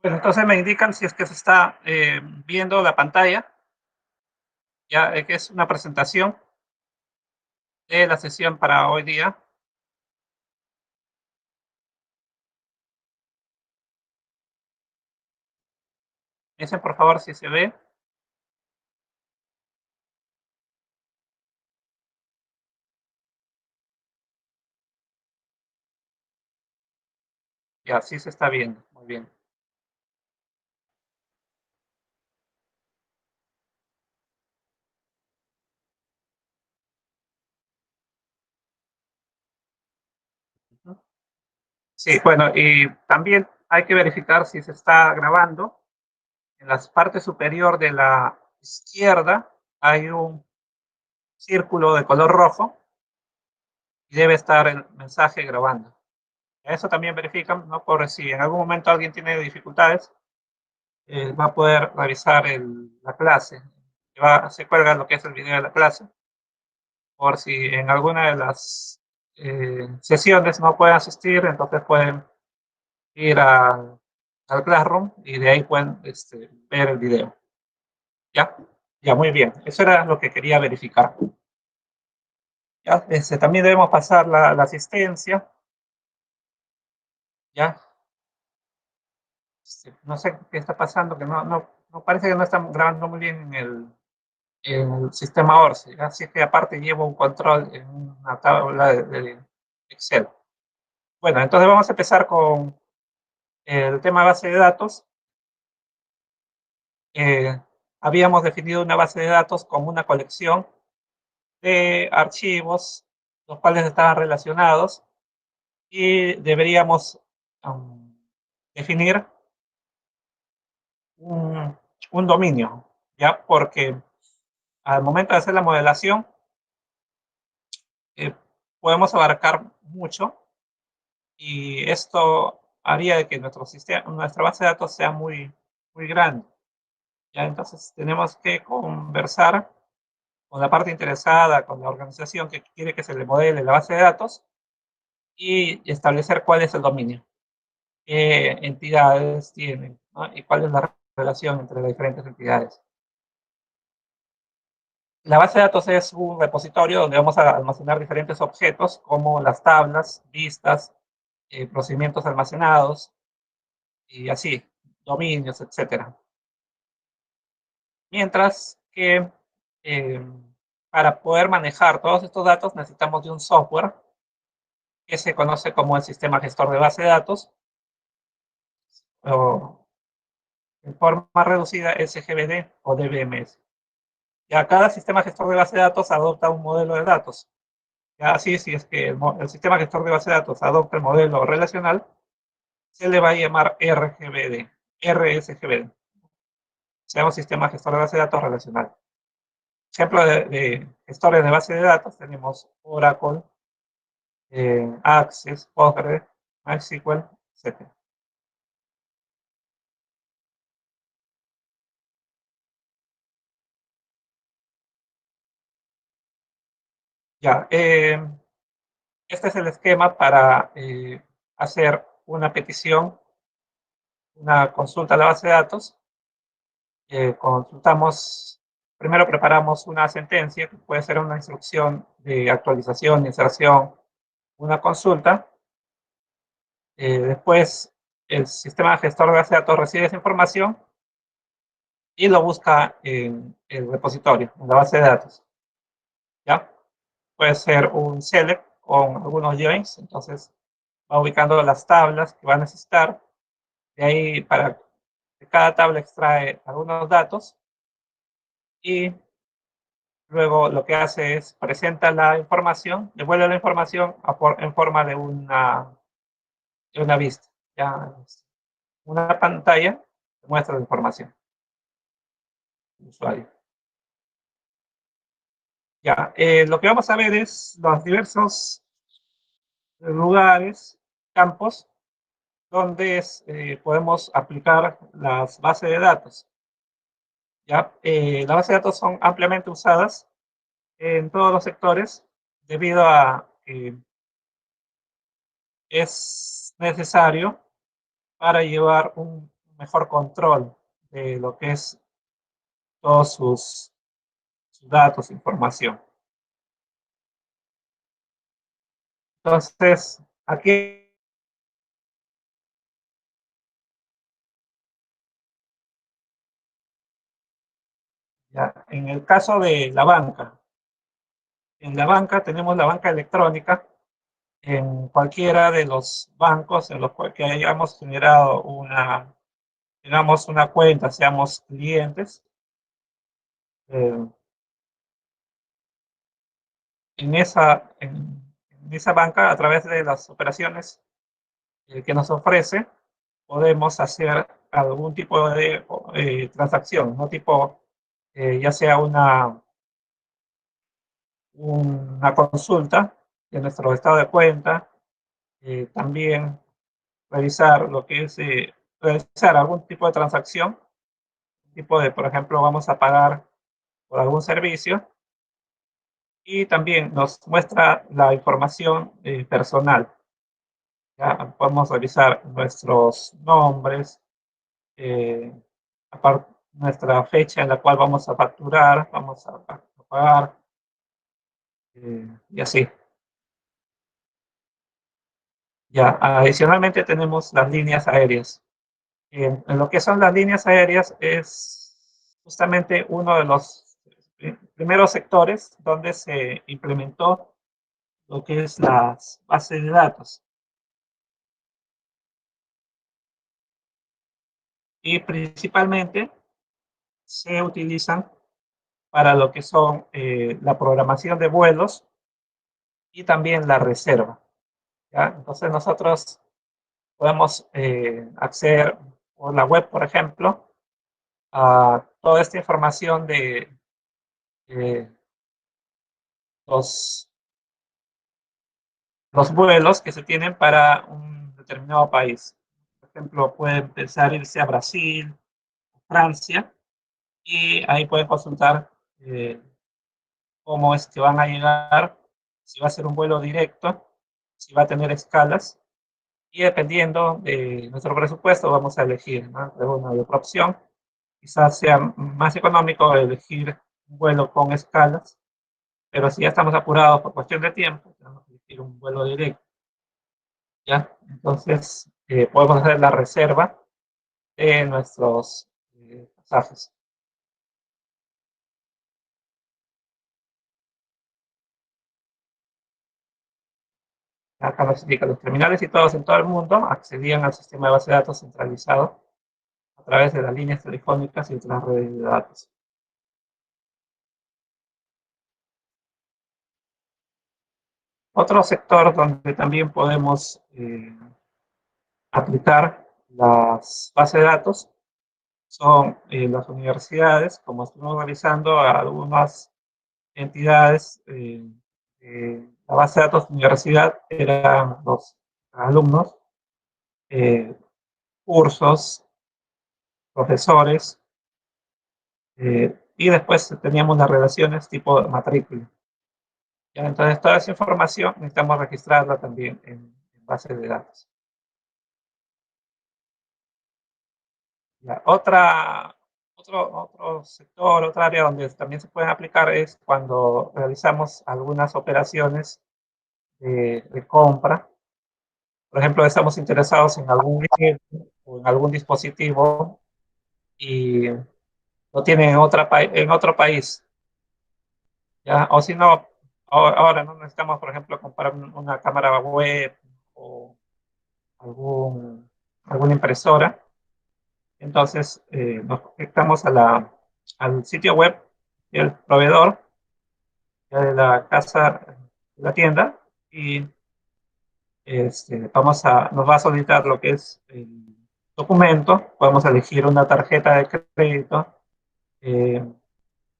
Pues entonces me indican si es que se está viendo la pantalla, ya que es una presentación de la sesión para hoy día. Dicen por favor si se ve. Ya, sí se está viendo. Muy bien. Sí, bueno, y también hay que verificar si se está grabando. En la parte superior de la izquierda hay un círculo de color rojo y debe estar el mensaje grabando. Eso también verifican, ¿no? Por si en algún momento alguien tiene dificultades, va a poder revisar la clase. Se cuelga lo que es el video de la clase, por si en alguna de las sesiones no pueden asistir, entonces pueden ir al Classroom y de ahí pueden ver el video. ¿Ya? Ya, muy bien. Eso era lo que quería verificar. ¿Ya? También debemos pasar la asistencia. ¿Ya? No sé qué está pasando, que no parece que no están grabando muy bien en el sistema ORCE. Así que aparte llevo un control en una tabla de Excel. Bueno, entonces vamos a empezar con el tema base de datos. Eh, Habíamos definido una base de datos como una colección de archivos, los cuales estaban relacionados, y deberíamos definir un, un dominio, ¿ya? Porque al momento de hacer la modelación, eh, podemos abarcar mucho y esto haría de que nuestro sistema, nuestra base de datos sea muy grande. ¿Ya? Entonces tenemos que conversar con la parte interesada, con la organización que quiere que se le modele la base de datos y establecer cuál es el dominio, qué entidades tienen, ¿no? Y cuál es la relación entre las diferentes entidades. La base de datos es un repositorio donde vamos a almacenar diferentes objetos como las tablas, vistas, procedimientos almacenados y así, dominios, etcétera. Mientras que eh, para poder manejar todos estos datos necesitamos de un software que se conoce como el sistema gestor de base de datos, o en forma reducida SGBD o DBMS. Ya cada sistema gestor de base de datos adopta un modelo de datos. Ya así, si es que el sistema gestor de base de datos adopta el modelo relacional, se le va a llamar RGBD, RSGBD. Sea un sistema gestor de base de datos relacional. Ejemplo de gestores de base de datos tenemos Oracle, Access, Postgres, MySQL, etc. Ya, este es el esquema para hacer una petición, una consulta a la base de datos. Consultamos, primero preparamos una sentencia, que puede ser una instrucción de actualización, inserción, una consulta. Después, el sistema gestor de base de datos recibe esa información y lo busca en el repositorio, en la base de datos. ¿Ya? Puede ser un select con algunos joins, entonces va ubicando las tablas que va a necesitar. De ahí, de cada tabla extrae algunos datos y luego lo que hace es presenta la información, devuelve la información en forma de una vista. Ya, una pantalla que muestra la información del usuario. Ya, lo que vamos a ver es los diversos lugares, campos, donde podemos aplicar las bases de datos. ¿Ya? Las bases de datos son ampliamente usadas en todos los sectores debido a que es necesario para llevar un mejor control de lo que es todos sus datos, información. Entonces, aquí ya, en el caso de la banca, en la banca tenemos la banca electrónica. En cualquiera de los bancos en los que hayamos generado digamos, una cuenta, seamos clientes, eh, en esa banca, a través de las operaciones que nos ofrece, podemos hacer algún tipo de transacción, ¿no? Tipo, ya sea una consulta de nuestro estado de cuenta, también revisar lo que es, realizar algún tipo de transacción, tipo de, por ejemplo, vamos a pagar por algún servicio, y también nos muestra la información personal. Ya podemos revisar nuestros nombres, eh, nuestra fecha en la cual vamos a facturar, vamos a pagar, y así. Ya, adicionalmente tenemos las líneas aéreas. En lo que son las líneas aéreas es justamente uno de los primeros sectores donde se implementó lo que es las bases de datos, y principalmente se utilizan para lo que son la programación de vuelos y también la reserva. ¿Ya? Entonces nosotros podemos acceder por la web, por ejemplo, a toda esta información de eh, los, los vuelos que se tienen para un determinado país. Por ejemplo, pueden pensar irse a Brasil, Francia, y ahí pueden consultar cómo es que van a llegar, si va a ser un vuelo directo, si va a tener escalas, y dependiendo de nuestro presupuesto vamos a elegir, ¿no?, una y otra opción. Quizás sea más económico elegir un vuelo con escalas, pero si ya estamos apurados por cuestión de tiempo, tenemos que elegir un vuelo directo, ¿ya? Entonces, podemos hacer la reserva de nuestros pasajes. Acá nos indica: los terminales situados en todo el mundo accedían al sistema de base de datos centralizado a través de las líneas telefónicas y otras redes de datos. Otro sector donde también podemos aplicar las bases de datos son las universidades. Como estuvimos realizando, algunas entidades, la base de datos de universidad eran los alumnos, eh, cursos, profesores, y después teníamos las relaciones tipo matrícula. ¿Ya? Entonces, toda esa información necesitamos registrarla también en base de datos. ¿Ya? Otro sector, otra área donde también se pueden aplicar es cuando realizamos algunas operaciones de compra. Por ejemplo, estamos interesados en algún bien o en algún dispositivo y lo tienen en otro país, ¿ya? O si no, ahora no necesitamos, por ejemplo, comprar una cámara web o alguna impresora. Entonces, nos conectamos al sitio web del proveedor, ya de la casa, de la tienda, y nos va a solicitar lo que es el documento. Podemos elegir una tarjeta de crédito, eh,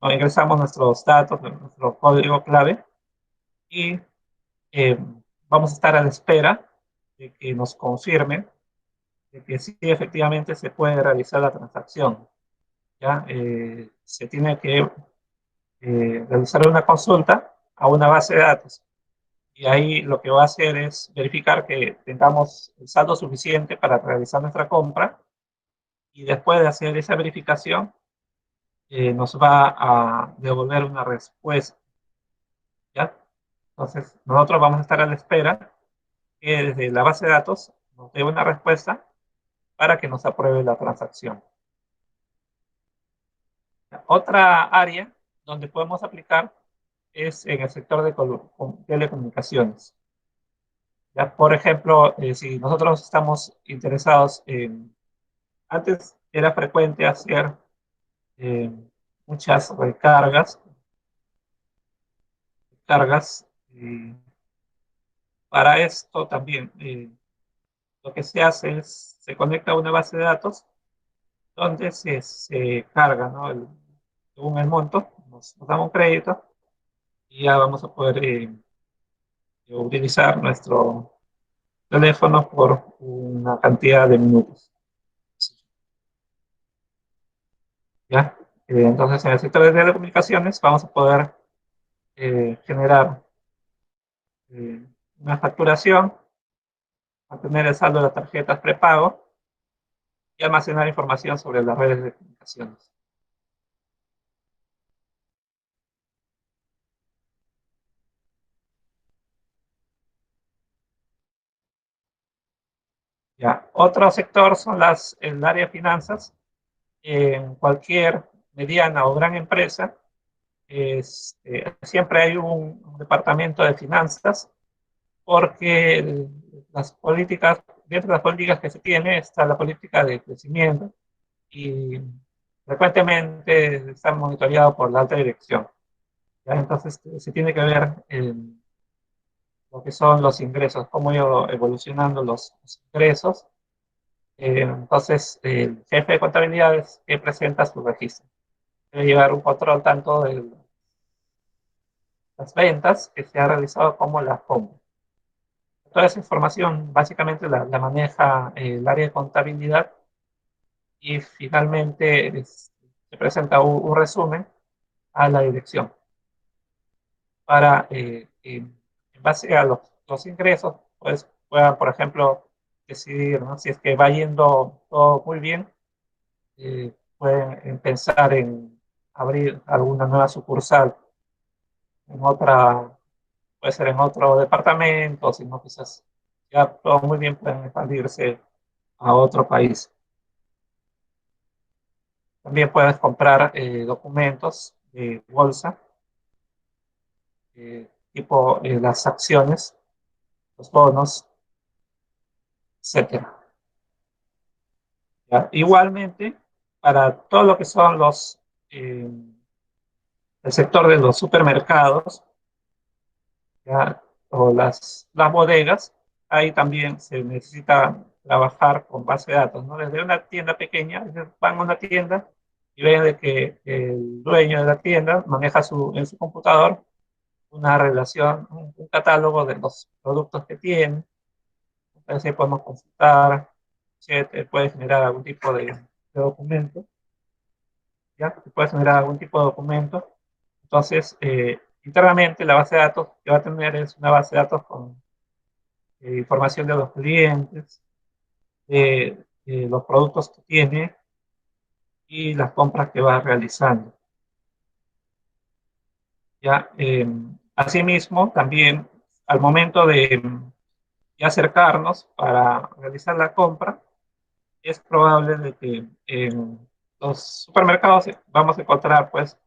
ingresamos nuestros datos, nuestro código clave, y eh, vamos a estar a la espera de que nos confirmen de que sí, efectivamente se puede realizar la transacción. ¿Ya? Se tiene que realizar una consulta a una base de datos, y ahí lo que va a hacer es verificar que tengamos el saldo suficiente para realizar nuestra compra, y después de hacer esa verificación, nos va a devolver una respuesta, ¿ya? Entonces, nosotros vamos a estar a la espera que desde la base de datos nos dé una respuesta para que nos apruebe la transacción. Otra área donde podemos aplicar es en el sector de telecomunicaciones. ¿Ya? Por ejemplo, si nosotros estamos interesados en... Antes era frecuente hacer eh, muchas recargas. Para esto también lo que se hace es, se conecta a una base de datos donde se carga, ¿no? Según el monto, nos damos un crédito y ya vamos a poder utilizar nuestro teléfono por una cantidad de minutos. ¿Ya? Entonces, en el sector de telecomunicaciones vamos a poder generar una facturación, mantener el saldo de las tarjetas prepago y almacenar información sobre las redes de comunicaciones. ¿Ya? Otro sector son el área de finanzas. En cualquier mediana o gran empresa, siempre hay un departamento de finanzas porque las políticas, dentro de las políticas que se tiene está la política de crecimiento y frecuentemente está monitoreado por la alta dirección. ¿Ya? Entonces se tiene que ver lo que son los ingresos, cómo ha ido evolucionando los ingresos. Entonces el jefe de contabilidad es que presenta su registro. Debe llevar un control tanto de las ventas que se ha realizado como las compras. Toda esa información básicamente la maneja el área de contabilidad y finalmente se presenta un resumen a la dirección para, en base a los ingresos, pues puedan, por ejemplo, decidir, ¿no? Si es que va yendo todo muy bien, pueden pensar en abrir alguna nueva sucursal en otra, puede ser en otro departamento, si no, quizás ya todo muy bien pueden expandirse a otro país. También puedes comprar documentos de bolsa, tipo las acciones, los bonos, etcétera. ¿Ya? Igualmente, para todo lo que son eh, el sector de los supermercados, ¿ya? O las bodegas, ahí también se necesita trabajar con base de datos, ¿no? Desde una tienda pequeña, van a una tienda y ven de que el dueño de la tienda maneja en su computador una relación, un catálogo de los productos que tiene. Entonces ahí podemos consultar, si te puede generar algún tipo de documento, ¿ya? Te puede generar algún tipo de documento. Entonces, internamente la base de datos que va a tener es una base de datos con información de los clientes, de los productos que tiene y las compras que va realizando. ¿Ya? Asimismo, también al momento de acercarnos para realizar la compra, es probable de que en los supermercados vamos a encontrar pues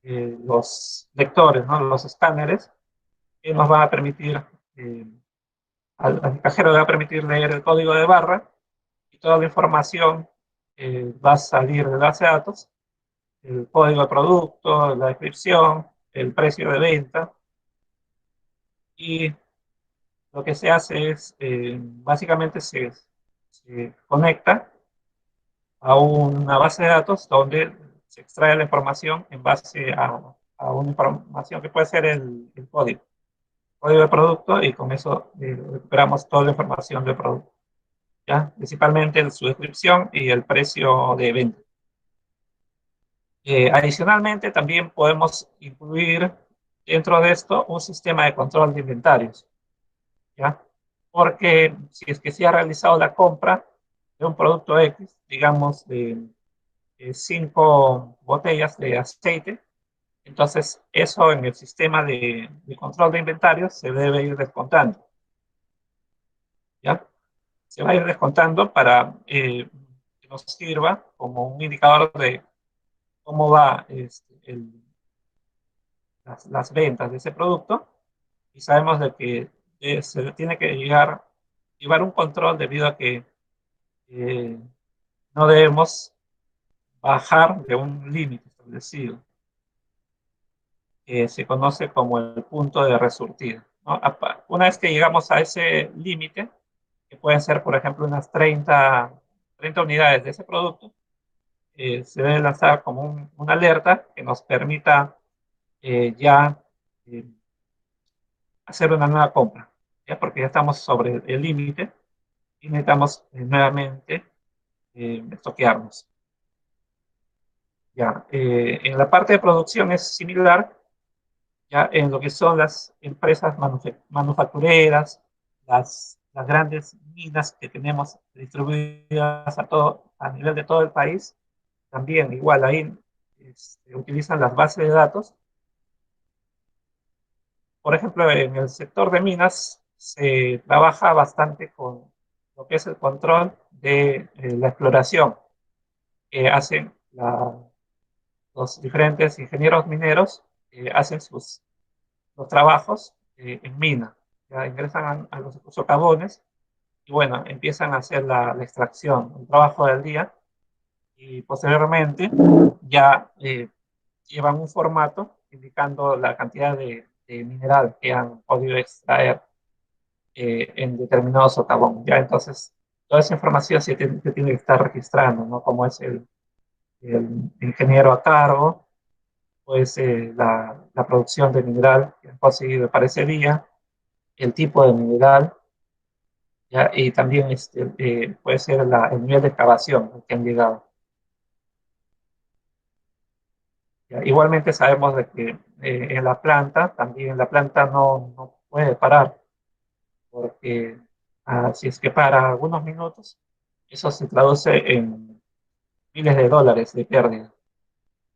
los lectores, ¿no? Los escáneres que nos van a permitir, eh, al cajero le va a permitir leer el código de barra y toda la información va a salir de la base de datos, el código de producto, la descripción, el precio de venta y lo que se hace es, básicamente se conecta a una base de datos donde se extrae la información en base a una información que puede ser el código de producto y con eso recuperamos toda la información del producto, ¿ya? Principalmente su descripción y el precio de venta. Adicionalmente, también podemos incluir dentro de esto un sistema de control de inventarios, ¿ya? Porque si es que se ha realizado la compra de un producto X, digamos, de 5 botellas de aceite. Entonces, eso en el sistema de control de inventarios se debe ir descontando, ¿ya? Se va a ir descontando para que nos sirva como un indicador de cómo va las ventas de ese producto, y sabemos de que se tiene que llevar un control debido a que eh, no debemos bajar de un límite establecido, que se conoce como el punto de resurtido, ¿no? Una vez que llegamos a ese límite, que pueden ser, por ejemplo, unas 30 unidades de ese producto, se debe lanzar como una alerta que nos permita ya eh, hacer una nueva compra, ¿ya? Porque ya estamos sobre el límite y necesitamos nuevamente estoquearnos. Ya, en la parte de producción es similar, ya en lo que son las empresas manufactureras, las grandes minas que tenemos distribuidas a nivel de todo el país, también igual ahí utilizan las bases de datos. Por ejemplo, en el sector de minas se trabaja bastante con lo que es el control de la exploración que hacen los diferentes ingenieros mineros, hacen los trabajos en mina. Ya ingresan a los socavones y bueno, empiezan a hacer la extracción, el trabajo del día, y posteriormente ya llevan un formato indicando la cantidad de mineral que han podido extraer en determinado socavón. Ya entonces, toda esa información se tiene que estar registrando, ¿no? Como es el ingeniero a cargo, pues la producción de mineral que han conseguido para ese día, el tipo de mineral, ¿ya? Y también puede ser el nivel de excavación al que han llegado. ¿Ya? Igualmente sabemos de que en la planta, también la planta no puede parar, porque si es que para algunos minutos, eso se traduce en miles de dólares de pérdida.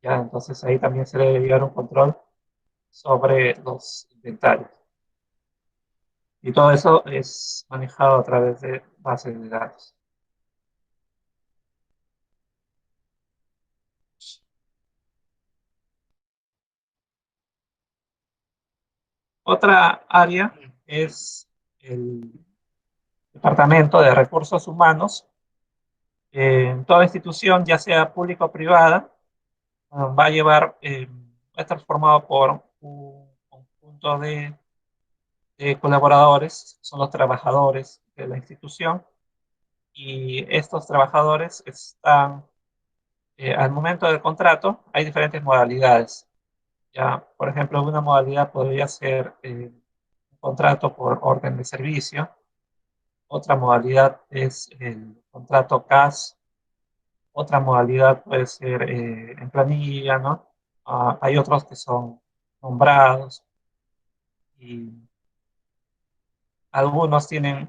¿Ya? Entonces ahí también se debe llevar un control sobre los inventarios. Y todo eso es manejado a través de bases de datos. Otra área es el Departamento de Recursos Humanos. En toda institución, ya sea pública o privada, va a va a estar formado por un conjunto de colaboradores, son los trabajadores de la institución, y estos trabajadores están, al momento del contrato, hay diferentes modalidades. Ya, por ejemplo, una modalidad podría ser un contrato por orden de servicio. Otra modalidad es el contrato CAS. Otra modalidad puede ser en planilla, ¿no? Hay otros que son nombrados, y algunos tienen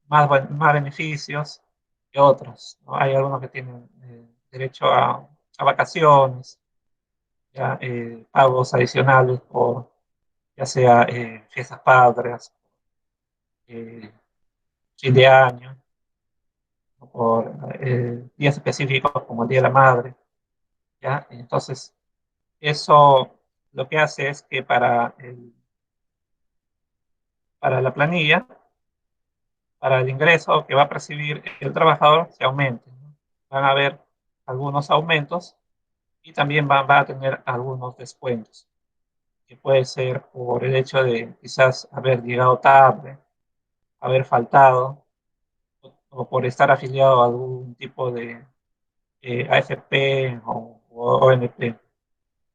más beneficios que otros, ¿no? Hay algunos que tienen derecho a vacaciones, ya, pagos adicionales por ya sea fiestas patrias, eh, fin de año, o por días específicos como el Día de la Madre, ¿ya? Entonces, eso lo que hace es que para la planilla, para el ingreso que va a percibir el trabajador, se aumente, ¿no? Van a haber algunos aumentos y también va a tener algunos descuentos, que puede ser por el hecho de quizás haber llegado tarde, haber faltado, o por estar afiliado a algún tipo de AFP o ONP.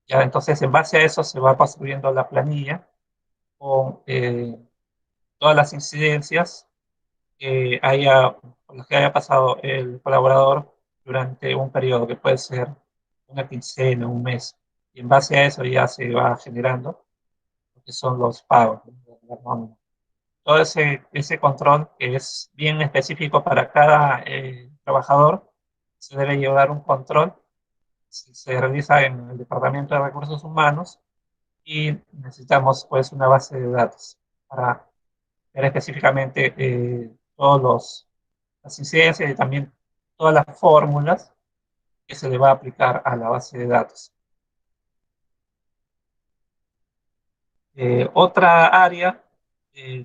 Ya, entonces, en base a eso se va construyendo la planilla con todas las incidencias por las que haya pasado el colaborador durante un periodo que puede ser una quincena, un mes. Y en base a eso ya se va generando lo que son los pagos, ¿no? La nómina. Todo ese control que es bien específico para cada trabajador, se debe llevar un control, se realiza en el Departamento de Recursos Humanos y necesitamos pues una base de datos para ver específicamente las incidencias y también todas las fórmulas que se le va a aplicar a la base de datos. Otra área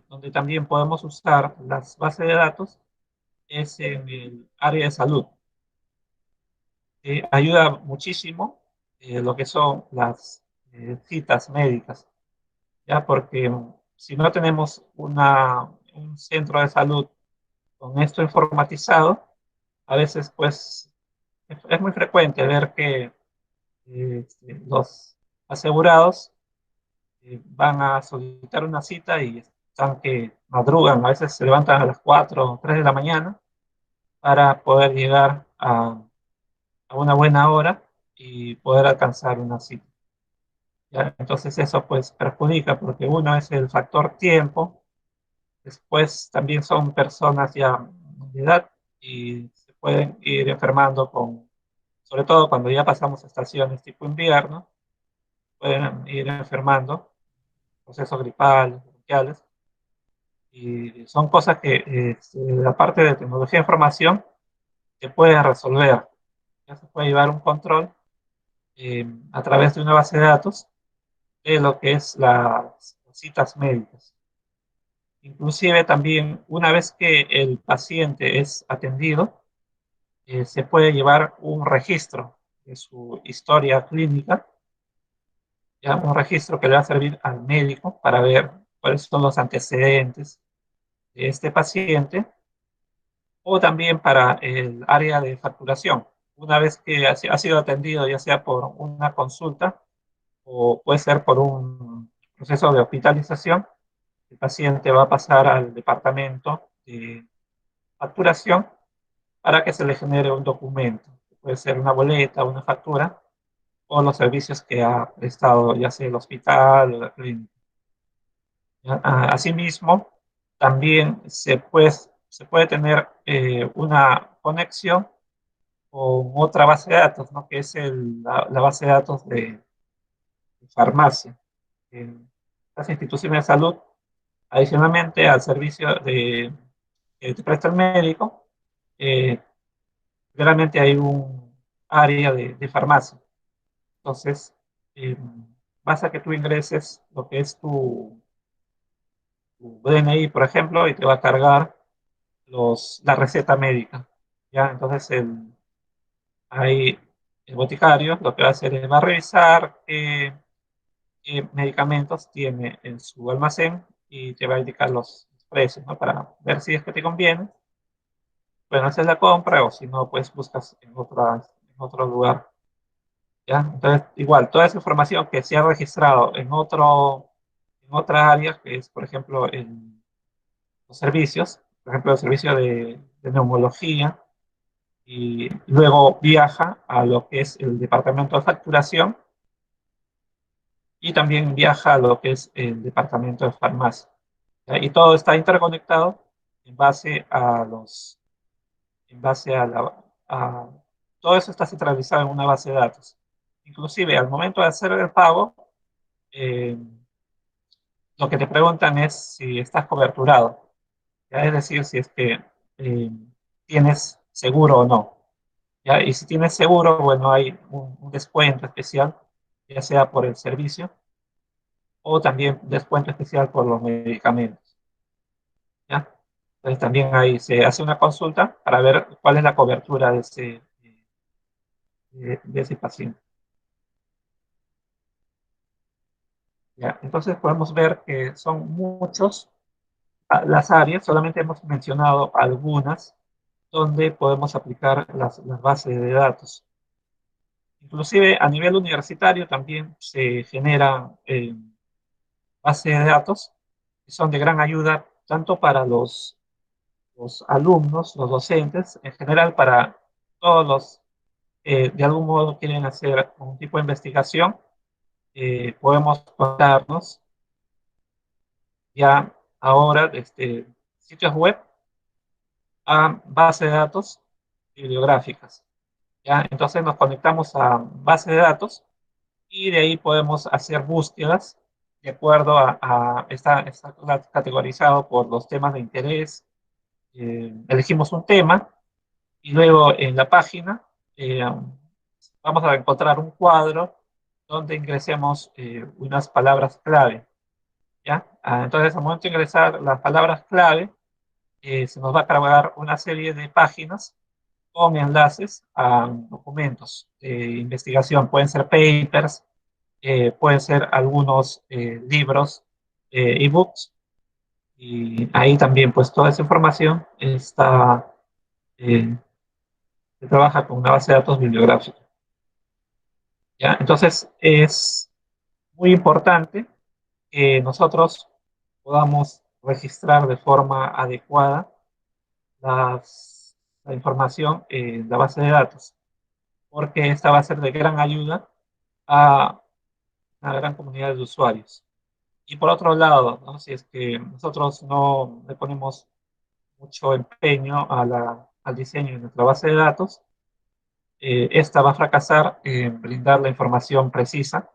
donde también podemos usar las bases de datos es en el área de salud. Ayuda muchísimo lo que son las citas médicas, ¿ya? Porque si no tenemos un centro de salud con esto informatizado, a veces pues es muy frecuente ver que los asegurados van a solicitar una cita y están que madrugan, a veces se levantan a las 4 o 3 de la mañana para poder llegar a una buena hora y poder alcanzar una cita. ¿Ya? Entonces eso pues perjudica porque uno es el factor tiempo, después también son personas ya de edad y se pueden ir enfermando sobre todo cuando ya pasamos estaciones tipo invierno, pueden ir enfermando, procesos gripales, bronquiales, y son cosas que la parte de tecnología de información se puede resolver. Ya se puede llevar un control a través de una base de datos de lo que es las citas médicas. Inclusive también una vez que el paciente es atendido, se puede llevar un registro de su historia clínica, ya un registro que le va a servir al médico para ver cuáles son los antecedentes de este paciente o también para el área de facturación. Una vez que ha sido atendido, ya sea por una consulta o puede ser por un proceso de hospitalización, el paciente va a pasar al departamento de facturación para que se le genere un documento. Puede ser una boleta, una factura o los servicios que ha prestado, ya sea el hospital o la clínica. Asimismo, también se puede tener una conexión con otra base de datos, ¿no? Que es la base de datos de farmacia. Las instituciones de salud, adicionalmente al servicio que te presta el médico, eh, realmente hay un área de farmacia. Entonces, eh, basta que tú ingreses lo que es tu DNI, por ejemplo, y te va a cargar la receta médica. ¿Ya? Entonces, ahí el boticario lo que va a hacer es va a revisar qué medicamentos tiene en su almacén y te va a indicar los precios, ¿no? Para ver si es que te conviene. Bueno, haces la compra o si no, pues buscas en otro lugar. ¿Ya? Entonces, igual, toda esa información que se ha registrado en otra área, que es, por ejemplo, en los servicios, por ejemplo, el servicio de neumología, y luego viaja a lo que es el departamento de facturación y también viaja a lo que es el departamento de farmacia. ¿Ya? Y todo está interconectado en base a en base a, todo eso está centralizado en una base de datos. Inclusive al momento de hacer el pago, eh, lo que te preguntan es si estás coberturado, ¿ya? Es decir, si es que eh, tienes seguro o no. ¿Ya? Y si tienes seguro, bueno, hay un descuento especial, ya sea por el servicio o también descuento especial por los medicamentos. ¿Ya? Entonces también ahí se hace una consulta para ver cuál es la cobertura de ese paciente. ¿Ya? Entonces podemos ver que son muchos las áreas, solamente hemos mencionado algunas donde podemos aplicar las bases de datos. Inclusive a nivel universitario también se generan bases de datos que son de gran ayuda tanto para los alumnos, los docentes, en general para todos los de algún modo quieren hacer un tipo de investigación, podemos contarnos ya ahora desde sitios web a bases de datos bibliográficas. ¿ya? Entonces nos conectamos a base de datos y de ahí podemos hacer búsquedas de acuerdo está categorizado por los temas de interés. Elegimos un tema y luego en la página eh, vamos a encontrar un cuadro donde ingresemos unas palabras clave, ¿ya? Entonces, al momento de ingresar las palabras clave, se nos va a cargar una serie de páginas con enlaces a documentos de investigación. Pueden ser papers, pueden ser algunos libros, ebooks, y ahí también, pues toda esa información eh, se trabaja con una base de datos bibliográfica, ¿ya? Entonces, es muy importante que nosotros podamos registrar de forma adecuada la información en la base de datos, porque esta va a ser de gran ayuda a una gran comunidad de usuarios. Y por otro lado, ¿no? Si es que nosotros no le ponemos mucho empeño al diseño de nuestra base de datos, esta va a fracasar en brindar la información precisa,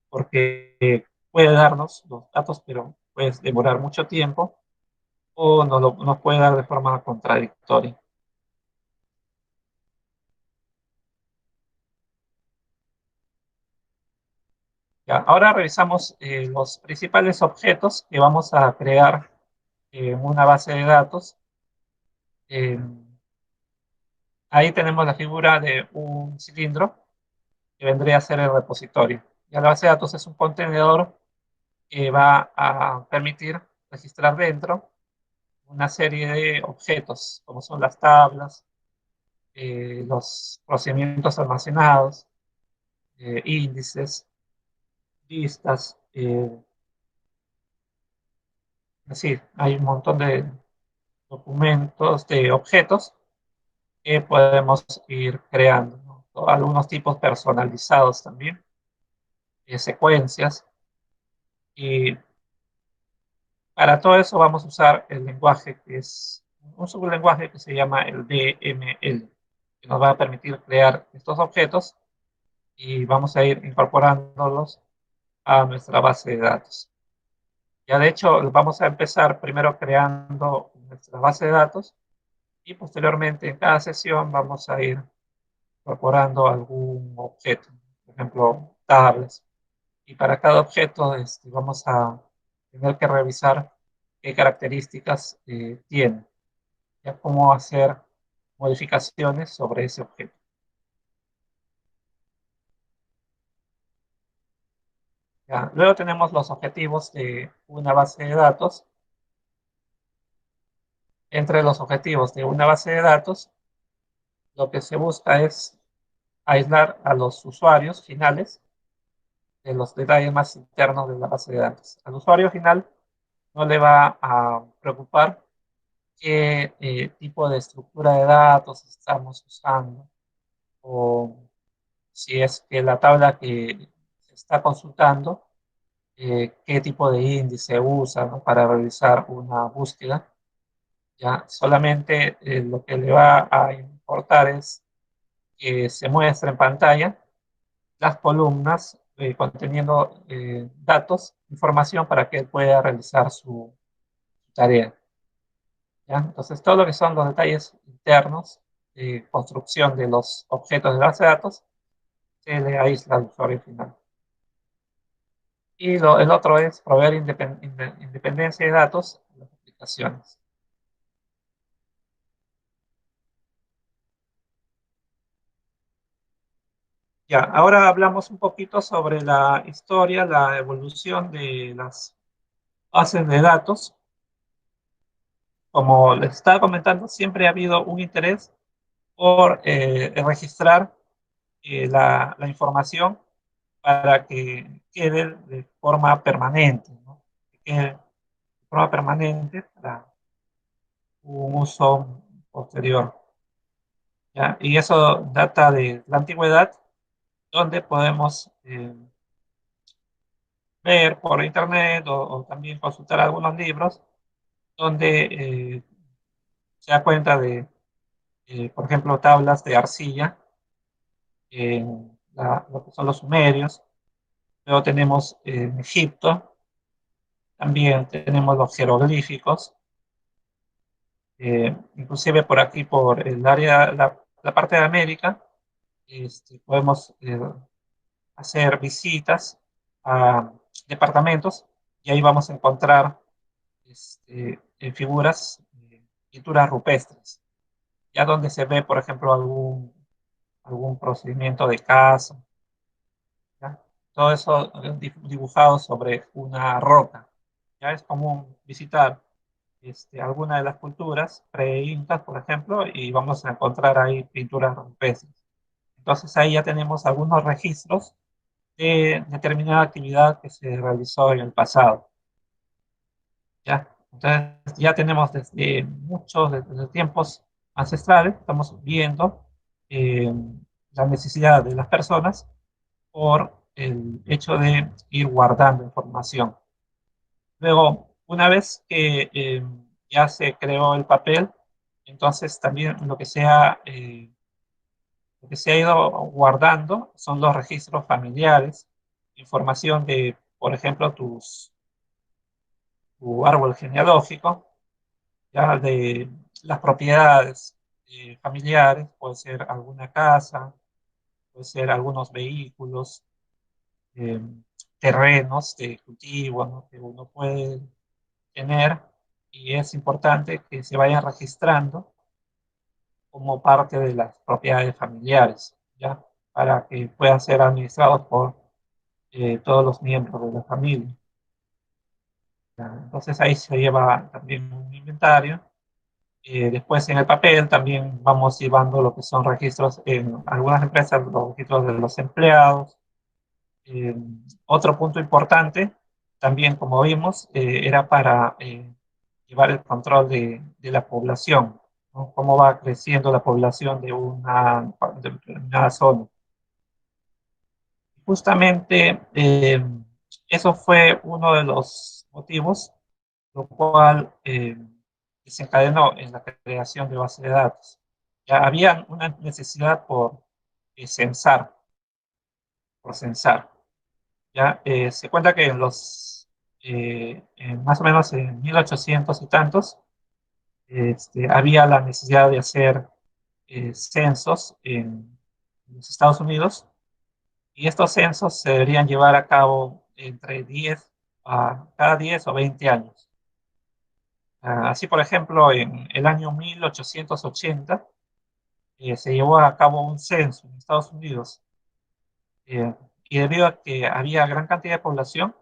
porque puede darnos los datos, pero puede demorar mucho tiempo o nos puede dar de forma contradictoria. Ya, ahora revisamos los principales objetos que vamos a crear en una base de datos. Eh, Ahí tenemos la figura de un cilindro que vendría a ser el repositorio. Ya la base de datos es un contenedor que va a permitir registrar dentro una serie de objetos, como son las tablas, los procedimientos almacenados, índices, listas, es decir, hay un montón de documentos, de objetos que podemos ir creando, ¿no? Algunos tipos personalizados también, secuencias, y para todo eso vamos a usar el lenguaje que es un sublenguaje que se llama el DML, que nos va a permitir crear estos objetos y vamos a ir incorporándolos a nuestra base de datos. Ya de hecho, vamos a empezar primero creando nuestra base de datos y posteriormente en cada sesión vamos a ir incorporando algún objeto, por ejemplo, tablas. Y para cada objeto vamos a tener que revisar qué características tiene, ya cómo hacer modificaciones sobre ese objeto. Ya. Luego tenemos los objetivos de una base de datos. Entre los objetivos de una base de datos, lo que se busca es aislar a los usuarios finales de los detalles más internos de la base de datos. Al usuario final no le va a preocupar qué tipo de estructura de datos estamos usando o si es que la tabla que se está consultando, qué tipo de índice usa, ¿no? Para realizar una búsqueda. Ya solamente lo que le va a importar es que se muestre en pantalla las columnas conteniendo datos, información para que él pueda realizar su tarea. ¿Ya? Entonces, todo lo que son los detalles internos, construcción de los objetos de la base de datos, se le aísla al usuario final. Y el otro es proveer independencia de datos en las aplicaciones. Ya, ahora hablamos un poquito sobre la historia, la evolución de las bases de datos. Como les estaba comentando, siempre ha habido un interés por registrar la información para que quede de forma permanente, ¿no? Que quede de forma permanente para un uso posterior, ¿ya? Y eso data de la antigüedad, donde podemos ver por internet o también consultar algunos libros, donde se da cuenta de, por ejemplo, tablas de arcilla lo que son los sumerios. Luego tenemos en Egipto, también tenemos los jeroglíficos, inclusive por aquí, por el área, la parte de América, podemos hacer visitas a departamentos y ahí vamos a encontrar figuras, pinturas rupestres, ya donde se ve, por ejemplo, algún procedimiento de caza, ¿ya? Todo eso dibujado sobre una roca. Ya es común visitar alguna de las culturas pre-incas, por ejemplo, y vamos a encontrar ahí pinturas rupestres. Entonces ahí ya tenemos algunos registros de determinada actividad que se realizó en el pasado. ¿Ya? Entonces ya tenemos desde tiempos ancestrales, estamos viendo eh, la necesidad de las personas por el hecho de ir guardando información. Luego, una vez que ya se creó el papel, entonces también lo que se ha ido guardando son los registros familiares, información de, por ejemplo, tu árbol genealógico, ya de las propiedades familiares, puede ser alguna casa, puede ser algunos vehículos, eh, terrenos de cultivo, ¿no? Que uno puede tener, y es importante que se vayan registrando como parte de las propiedades familiares, ¿ya? Para que puedan ser administrados por todos los miembros de la familia. ¿Ya? Entonces ahí se lleva también un inventario. Después en el papel también vamos llevando lo que son registros en algunas empresas, los registros de los empleados. Eh, Otro punto importante, también como vimos, era para llevar el control de la población, ¿no? Cómo va creciendo la población de una zona. Justamente eso fue uno de los motivos, lo cual desencadenó en la creación de base de datos. Ya había una necesidad censar, por censar. Ya se cuenta que más o menos en 1800 y tantos, había la necesidad de hacer censos en los Estados Unidos, y estos censos se deberían llevar a cabo cada 10 o 20 años. Así, por ejemplo, en el año 1880 se llevó a cabo un censo en Estados Unidos, eh, y debido a que había gran cantidad de población,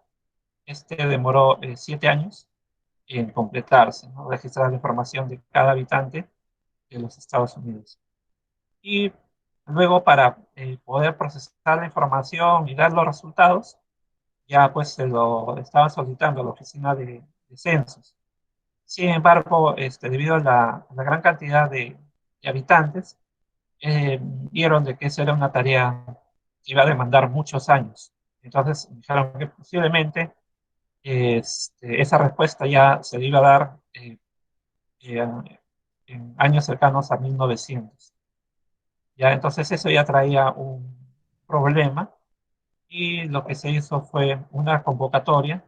este demoró 7 años en completarse, ¿no? Registrar la información de cada habitante de los Estados Unidos. Y luego, para poder procesar la información y dar los resultados, ya pues se lo estaba solicitando a la oficina de censos. Sin embargo, debido a la gran cantidad de habitantes, vieron de que esa era una tarea que iba a demandar muchos años. Entonces dijeron que posiblemente esa respuesta ya se le iba a dar eh, en años cercanos a 1900. Ya, entonces eso ya traía un problema, y lo que se hizo fue una convocatoria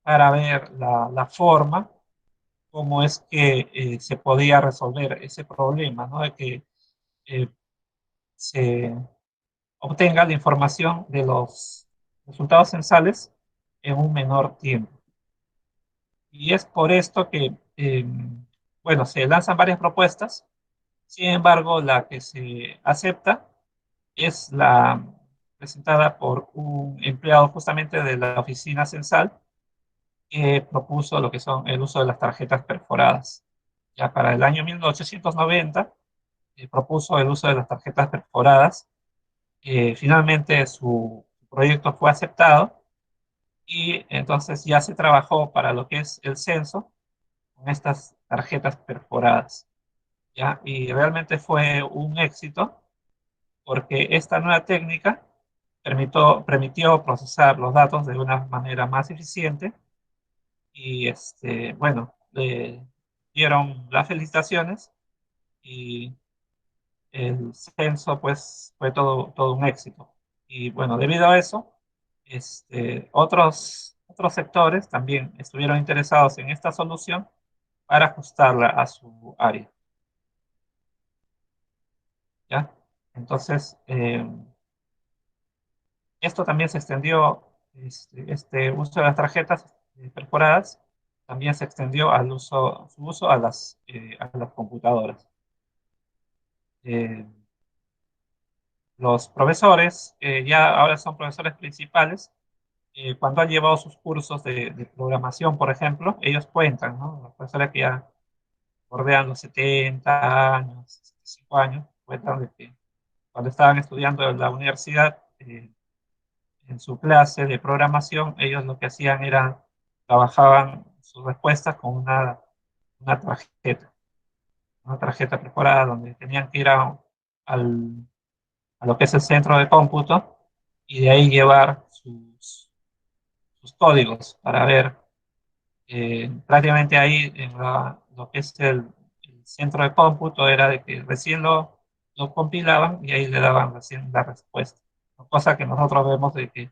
para ver la forma cómo es que se podía resolver ese problema, ¿no? De que eh, se obtenga la información de los resultados censales en un menor tiempo. Y es por esto que, bueno, se lanzan varias propuestas. Sin embargo, la que se acepta es la presentada por un empleado justamente de la oficina censal, que propuso lo que son el uso de las tarjetas perforadas. Ya para el año 1890 propuso el uso de las tarjetas perforadas. Finalmente su proyecto fue aceptado, y entonces ya se trabajó para lo que es el censo con estas tarjetas perforadas. ¿Ya? Y realmente fue un éxito, porque esta nueva técnica permitió procesar los datos de una manera más eficiente, y bueno, le dieron las felicitaciones, y el censo pues fue todo un éxito. Y bueno, debido a eso, otros sectores también estuvieron interesados en esta solución para ajustarla a su área, ¿ya? Entonces, esto también se extendió, este uso de las tarjetas perforadas también se extendió su uso a las computadoras. Eh, los profesores, ya ahora son profesores principales, cuando han llevado sus cursos de programación, por ejemplo, ellos cuentan, ¿no? Los profesores que ya bordean los 70 años, 65 años, cuentan de que cuando estaban estudiando en la universidad, en su clase de programación, ellos lo que hacían era, trabajaban sus respuestas con una tarjeta, una tarjeta perforada donde tenían que ir al, a lo que es el centro de cómputo y de ahí llevar sus códigos para ver prácticamente ahí en lo que es el centro de cómputo era de que recién lo compilaban y ahí le daban recién la respuesta. Cosa que nosotros vemos de que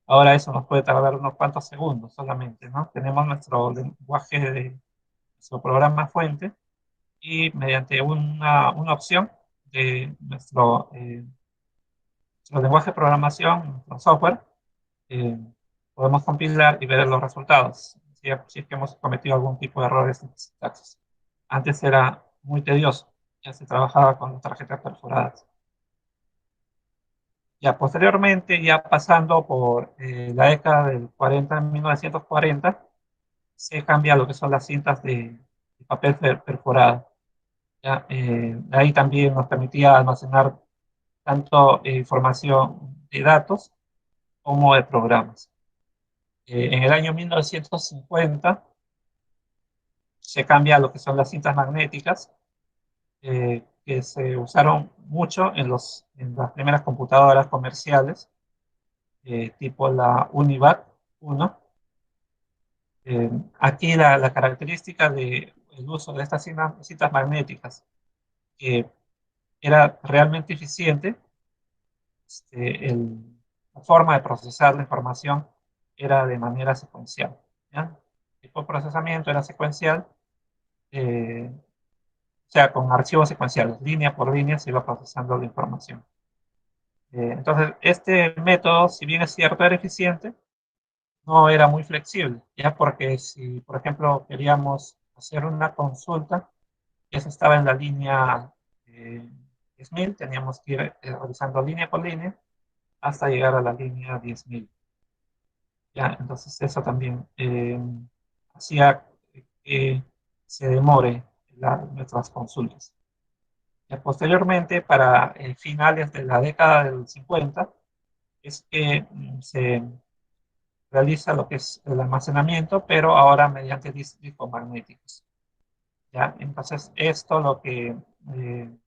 ahora eso nos puede tardar unos cuantos segundos solamente, ¿no? Tenemos nuestro lenguaje de nuestro programa fuente y mediante una opción de nuestro lenguaje de programación, nuestro software, eh, podemos compilar y ver los resultados, si es que hemos cometido algún tipo de errores en sintaxis. Antes era muy tedioso, ya se trabajaba con tarjetas perforadas. Ya posteriormente, ya pasando por la década del 40, 1940, se cambia lo que son las cintas de papel perforado. ¿Ya? Ahí también nos permitía almacenar tanto información de datos como de programas. En el año 1950 se cambia lo que son las cintas magnéticas, que se usaron mucho en las primeras computadoras comerciales, tipo la Univac 1. Aquí la característica del uso de estas cintas magnéticas, que era realmente eficiente, la forma de procesar la información era de manera secuencial. ¿Ya? El tipo de procesamiento era secuencial, o sea, con archivos secuenciales, línea por línea se iba procesando la información. Entonces, este método, si bien es cierto, era eficiente, no era muy flexible, ya porque si, por ejemplo, queríamos hacer una consulta, eso estaba en la línea 10.000, teníamos que ir revisando línea por línea hasta llegar a la línea 10.000. Ya, entonces eso también hacía que se demore nuestras consultas. Ya posteriormente, para finales de la década del 50, es que se realiza lo que es el almacenamiento, pero ahora mediante discos magnéticos. ¿Ya? Entonces, esto lo que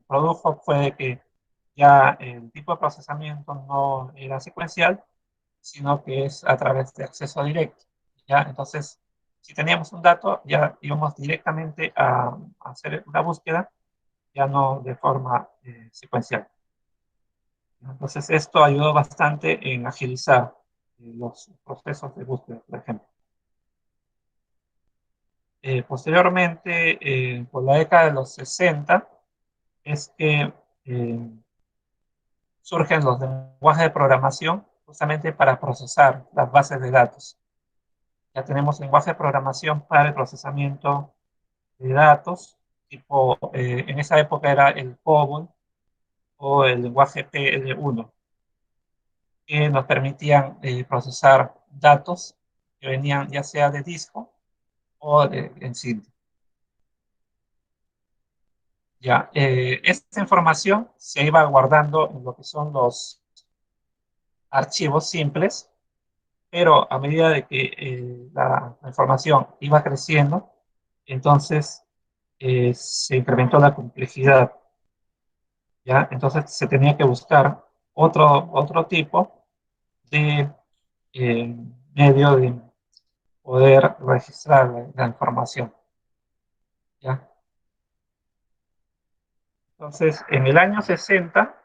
produjo fue que ya el tipo de procesamiento no era secuencial, sino que es a través de acceso directo. ¿Ya? Entonces, si teníamos un dato, ya íbamos directamente a hacer una búsqueda, ya no de forma secuencial. Entonces, esto ayudó bastante en agilizar los procesos de búsqueda, por ejemplo. Posteriormente, por la década de los 60, es que surgen los lenguajes de programación justamente para procesar las bases de datos. Ya tenemos lenguaje de programación para el procesamiento de datos, tipo, en esa época era el COBOL o el lenguaje PL1, que nos permitían procesar datos que venían ya sea de disco o en cinta. Ya, esta información se iba guardando en lo que son los archivos simples, pero a medida de que la información iba creciendo, entonces se incrementó la complejidad, ¿ya? Entonces se tenía que buscar otro tipo de eh, medio de poder registrar la información, ¿ya? Entonces, en el año 60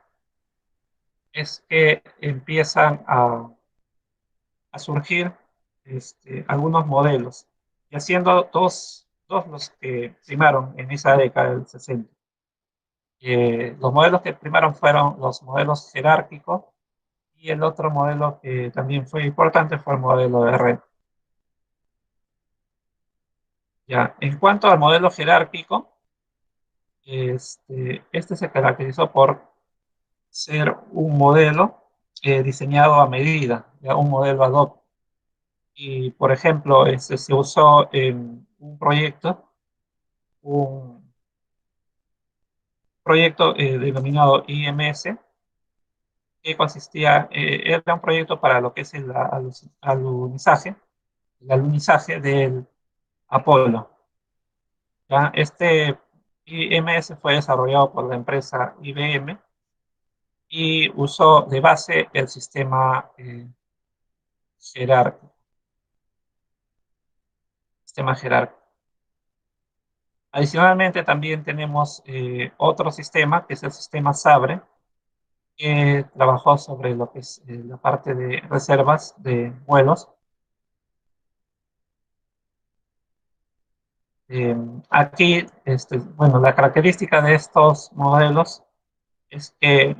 es que empiezan a surgir algunos modelos, y haciendo dos los que primaron en esa década del 60. Los modelos que primaron fueron los modelos jerárquicos, y el otro modelo que también fue importante fue el modelo de red. Ya, en cuanto al modelo jerárquico, este se caracterizó por ser un modelo diseñado a medida, ya un modelo ad hoc. Y, por ejemplo, se usó en un proyecto denominado IMS, que consistía, era un proyecto para lo que es el alunizaje del Apolo. ¿Ya? Este IMS fue desarrollado por la empresa IBM y usó de base el jerárquico, sistema jerárquico. Adicionalmente, también tenemos otro sistema, que es el sistema SABRE, que trabajó sobre lo que es la parte de reservas de vuelos. Eh, Aquí, bueno, la característica de estos modelos es que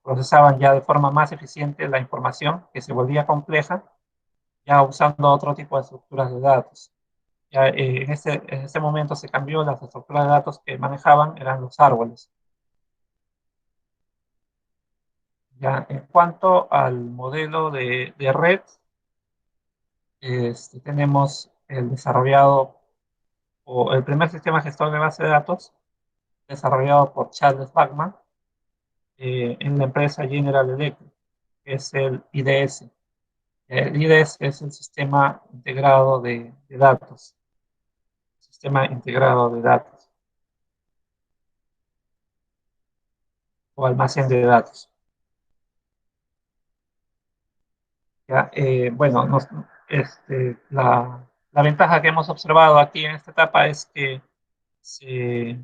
procesaban ya de forma más eficiente la información, que se volvía compleja, ya usando otro tipo de estructuras de datos. Ya, en este momento se cambió, las estructuras de datos que manejaban eran los árboles. Ya, en cuanto al modelo de red, tenemos el desarrollado, o el primer sistema gestor de base de datos, desarrollado por Charles Backman en la empresa General Electric, que es el IDS. El IDS es el sistema integrado de datos, sistema integrado de datos o almacén de datos. ¿Ya? Bueno, la ventaja que hemos observado aquí en esta etapa es que se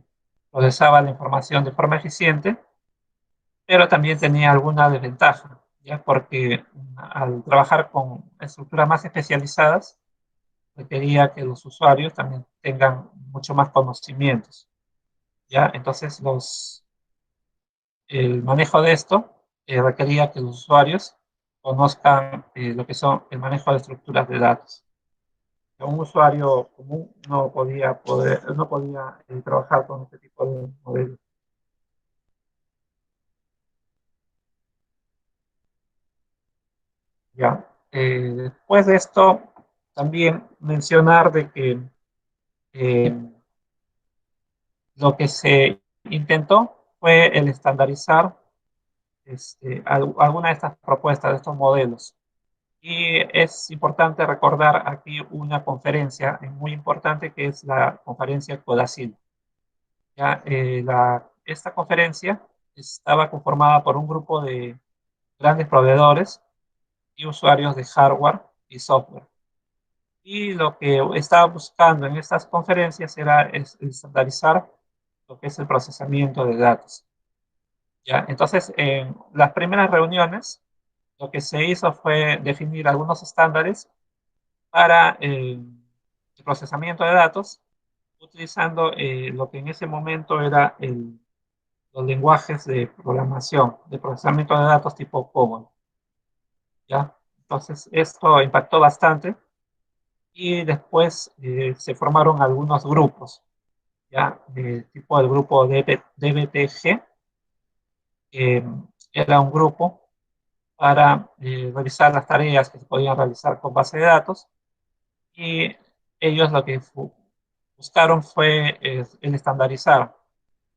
procesaba la información de forma eficiente, pero también tenía alguna desventaja, ¿ya? Porque al trabajar con estructuras más especializadas, requería que los usuarios también tengan mucho más conocimientos, ¿ya? Entonces, el manejo de esto requería que los usuarios conozcan lo que son el manejo de estructuras de datos. Un usuario común no podía trabajar con este tipo de modelos. ¿Ya? Después de esto, también mencionar de que eh, lo que se intentó fue el estandarizar alguna de estas propuestas, de estos modelos. Y es importante recordar aquí una conferencia muy importante, que es la conferencia CODASIL. ¿Ya? Esta conferencia estaba conformada por un grupo de grandes proveedores y usuarios de hardware y software. Y lo que estaba buscando en estas conferencias era estandarizar lo que es el procesamiento de datos. ¿Ya? Entonces, en las primeras reuniones, lo que se hizo fue definir algunos estándares para el procesamiento de datos, utilizando lo que en ese momento era los lenguajes de programación, de procesamiento de datos tipo COBOL. ¿Ya? Entonces, esto impactó bastante, y después se formaron algunos grupos, ¿ya? Tipo el grupo DBTG, que era un grupo para revisar las tareas que se podían realizar con base de datos, y ellos lo que buscaron fue el estandarizar,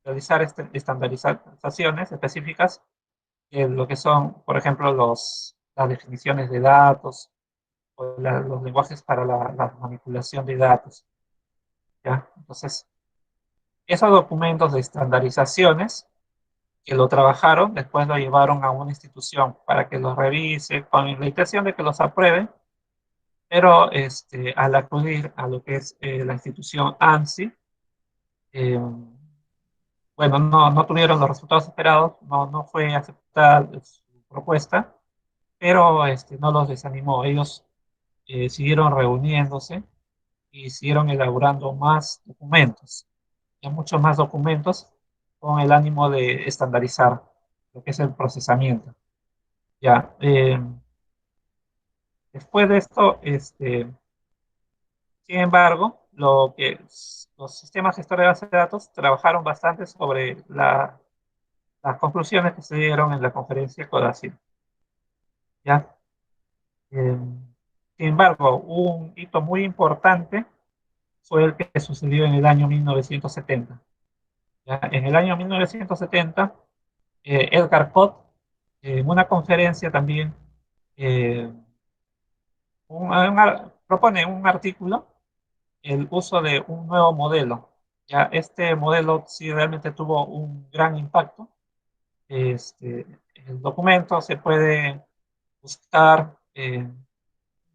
realizar estandarizaciones específicas en lo que son, por ejemplo, las definiciones de datos o los lenguajes para la manipulación de datos. ¿Ya? Entonces, esos documentos de estandarizaciones que lo trabajaron, después lo llevaron a una institución para que los revise, con la intención de que los aprueben, pero al acudir a lo que es la institución ANSI, eh, bueno, no tuvieron los resultados esperados, no fue aceptada su propuesta, pero no los desanimó. Ellos siguieron reuniéndose y siguieron elaborando más documentos, ya muchos más documentos, con el ánimo de estandarizar lo que es el procesamiento. Ya, después de esto, sin embargo, los sistemas gestores de bases de datos trabajaron bastante sobre las conclusiones que se dieron en la conferencia CODACIL. ¿Ya? Eh, Sin embargo, un hito muy importante fue el que sucedió en el año 1970. ¿Ya? En el año 1970, Edgar Pott, en una conferencia también, eh, propone un artículo el uso de un nuevo modelo. Ya este modelo sí realmente tuvo un gran impacto. El documento se puede buscar en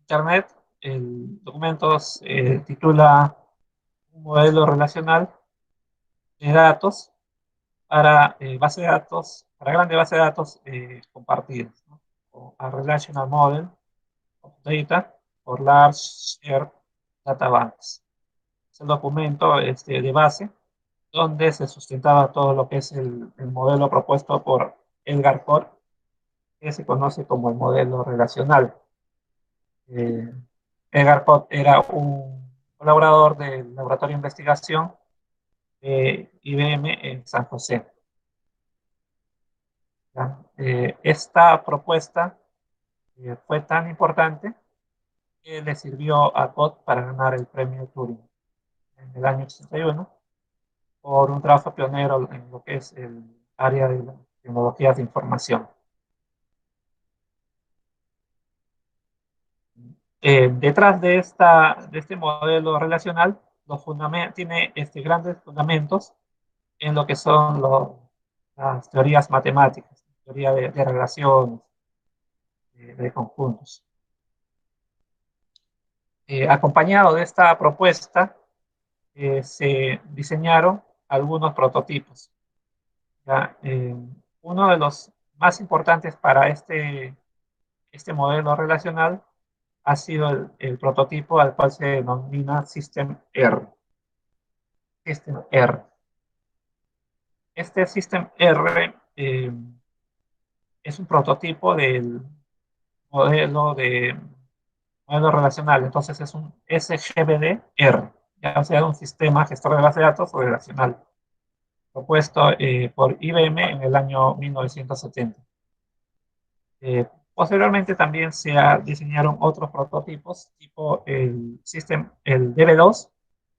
Internet. El documento se titula Un modelo relacional de datos para base de datos, para grandes bases de datos compartidas, ¿no? O a Relational Model of Data for Large Shared Data Banks. Es el documento de base donde se sustentaba todo lo que es el modelo propuesto por Edgar Ford, que se conoce como el modelo relacional. Eh, Edgar Ford era un colaborador del Laboratorio de Investigación de IBM en San José. Esta propuesta fue tan importante que le sirvió a Ford para ganar el premio Turing en el año 81 por un trabajo pionero en lo que es el área de las tecnologías de información. Detrás de este modelo relacional, tiene grandes fundamentos en lo que son las teorías matemáticas, teoría de relaciones, de conjuntos. Acompañado de esta propuesta, se diseñaron algunos prototipos. ¿Ya? Uno de los más importantes para este modelo relacional ha sido el prototipo al cual se denomina System R. System R. Este System R es un prototipo del modelo de modelo relacional, entonces es un SGBD-R, ya sea un sistema gestor de base de datos relacional, propuesto por IBM en el año 1970. Posteriormente también diseñaron otros prototipos, tipo el DB2,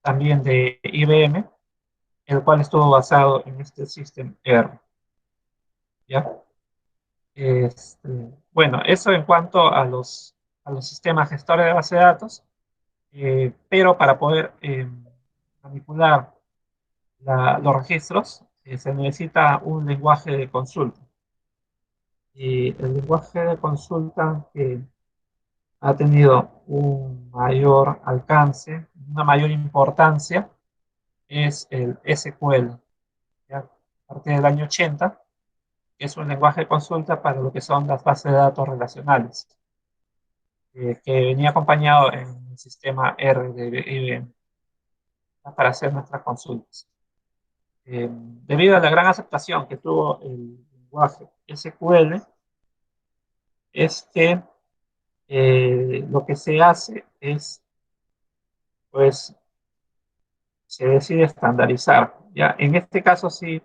también de IBM, el cual estuvo basado en este System R. ¿Ya? Bueno, eso en cuanto a los sistemas gestores de base de datos, pero para poder manipular los registros se necesita un lenguaje de consulta. Y el lenguaje de consulta que ha tenido un mayor alcance, una mayor importancia, es el SQL. ¿Ya? A partir del año 80, que es un lenguaje de consulta para lo que son las bases de datos relacionales, que venía acompañado en el sistema R de IBM para hacer nuestras consultas. Debido a la gran aceptación que tuvo el lenguaje SQL, es que lo que se hace es, pues, se decide estandarizar. ¿Ya? En este caso sí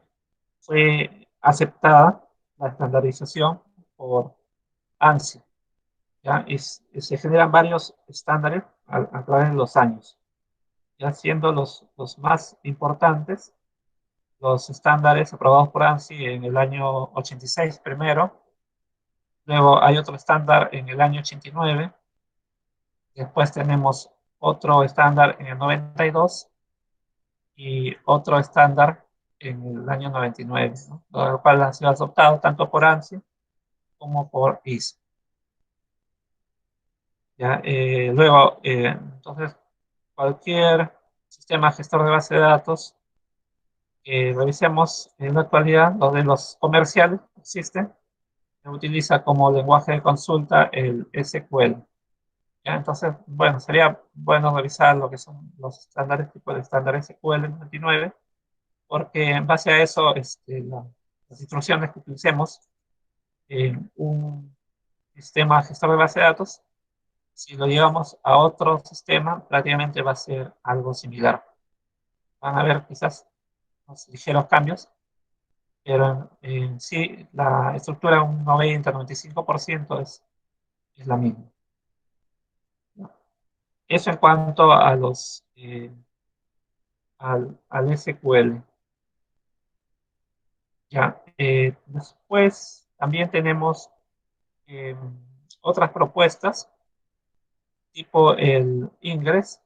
fue aceptada la estandarización por ANSI. ¿Ya? Se generan varios estándares a través de los años, ya siendo los más importantes los estándares aprobados por ANSI en el año 86 primero, luego hay otro estándar en el año 89, después tenemos otro estándar en el 92 y otro estándar en el año 99, ¿no? Lo cual ha sido adoptado tanto por ANSI como por ISO. ¿Ya? Luego, entonces, cualquier sistema gestor de base de datos revisemos en la actualidad los de los comerciales que existen. Se utiliza como lenguaje de consulta el SQL. ¿Ya? Entonces, bueno, sería bueno revisar lo que son los estándares, tipo de estándar SQL 99, porque en base a eso, las instrucciones que utilicemos en un sistema gestor de base de datos, si lo llevamos a otro sistema, prácticamente va a ser algo similar. Van a haber quizás unos ligeros cambios, pero en sí la estructura un 90-95% es la misma. Eso en cuanto a al SQL. Ya, después también tenemos eh, otras propuestas, tipo el Ingress,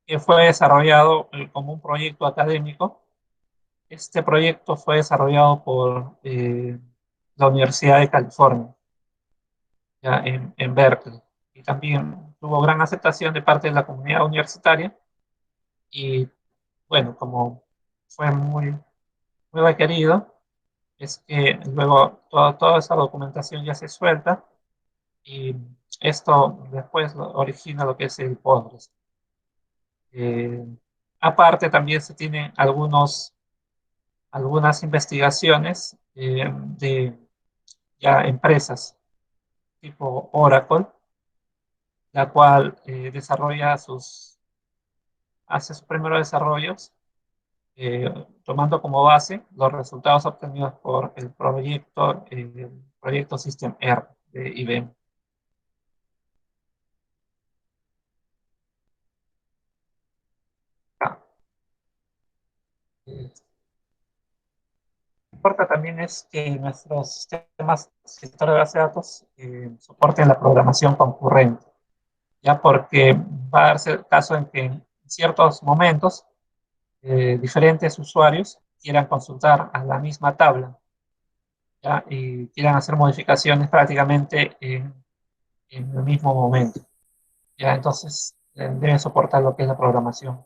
que fue desarrollado como un proyecto académico. Este proyecto fue desarrollado por la Universidad de California, ya en Berkeley, y también tuvo gran aceptación de parte de la comunidad universitaria. Y bueno, como fue muy requerido, es que luego toda esa documentación ya se suelta y esto después origina lo que es el Postgres. Eh, Aparte, también se tienen algunas investigaciones de ya empresas tipo Oracle, la cual hace sus primeros desarrollos tomando como base los resultados obtenidos por el proyecto System R de IBM. Ah, eh, Lo que importa también es que nuestros sistemas gestores de base de datos soporten la programación concurrente, ya porque va a darse el caso en que en ciertos momentos diferentes usuarios quieran consultar a la misma tabla, ¿ya? Y quieran hacer modificaciones prácticamente en el mismo momento. ¿Ya? Entonces, deben soportar lo que es la programación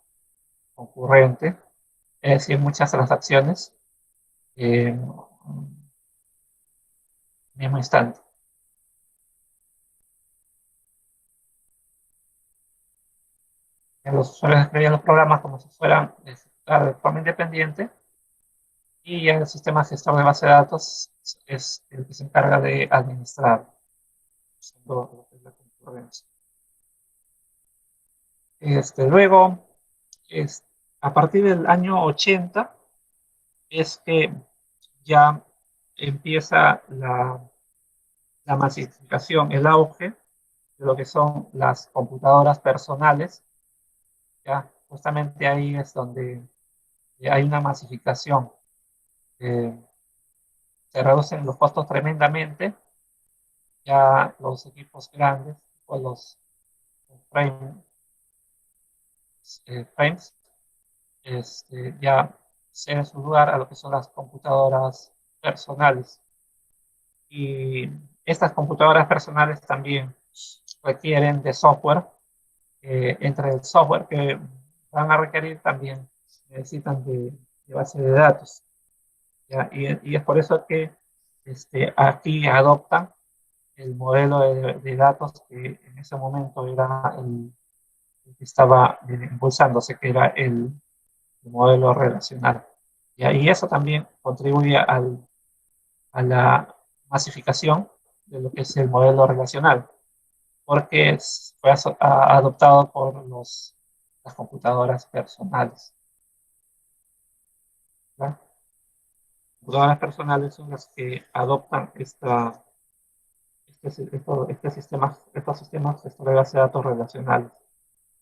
concurrente, es decir, muchas transacciones en el mismo instante. Ya los usuarios escribían los programas como si fueran ejecutar de forma independiente, y ya el sistema gestor de base de datos es el que se encarga de administrar lo que es la concurrencia. Luego, es, a partir del año 80, es que ya empieza la masificación, el auge de lo que son las computadoras personales. Ya justamente ahí es donde hay una masificación. Eh, Se reducen los costos tremendamente. Ya los equipos grandes, o los frame, frames, ya ceden su lugar a lo que son las computadoras personales. Y estas computadoras personales también requieren de software. Entre el software que van a requerir también necesitan de base de datos. ¿Ya? Y es por eso que aquí adoptan el modelo de datos que en ese momento era el que estaba impulsándose, que era el modelo relacional. Y eso también contribuye a la masificación de lo que es el modelo relacional, porque fue adoptado por las computadoras personales. ¿Verdad? Las computadoras personales son las que adoptan estos sistemas de base de datos relacionales.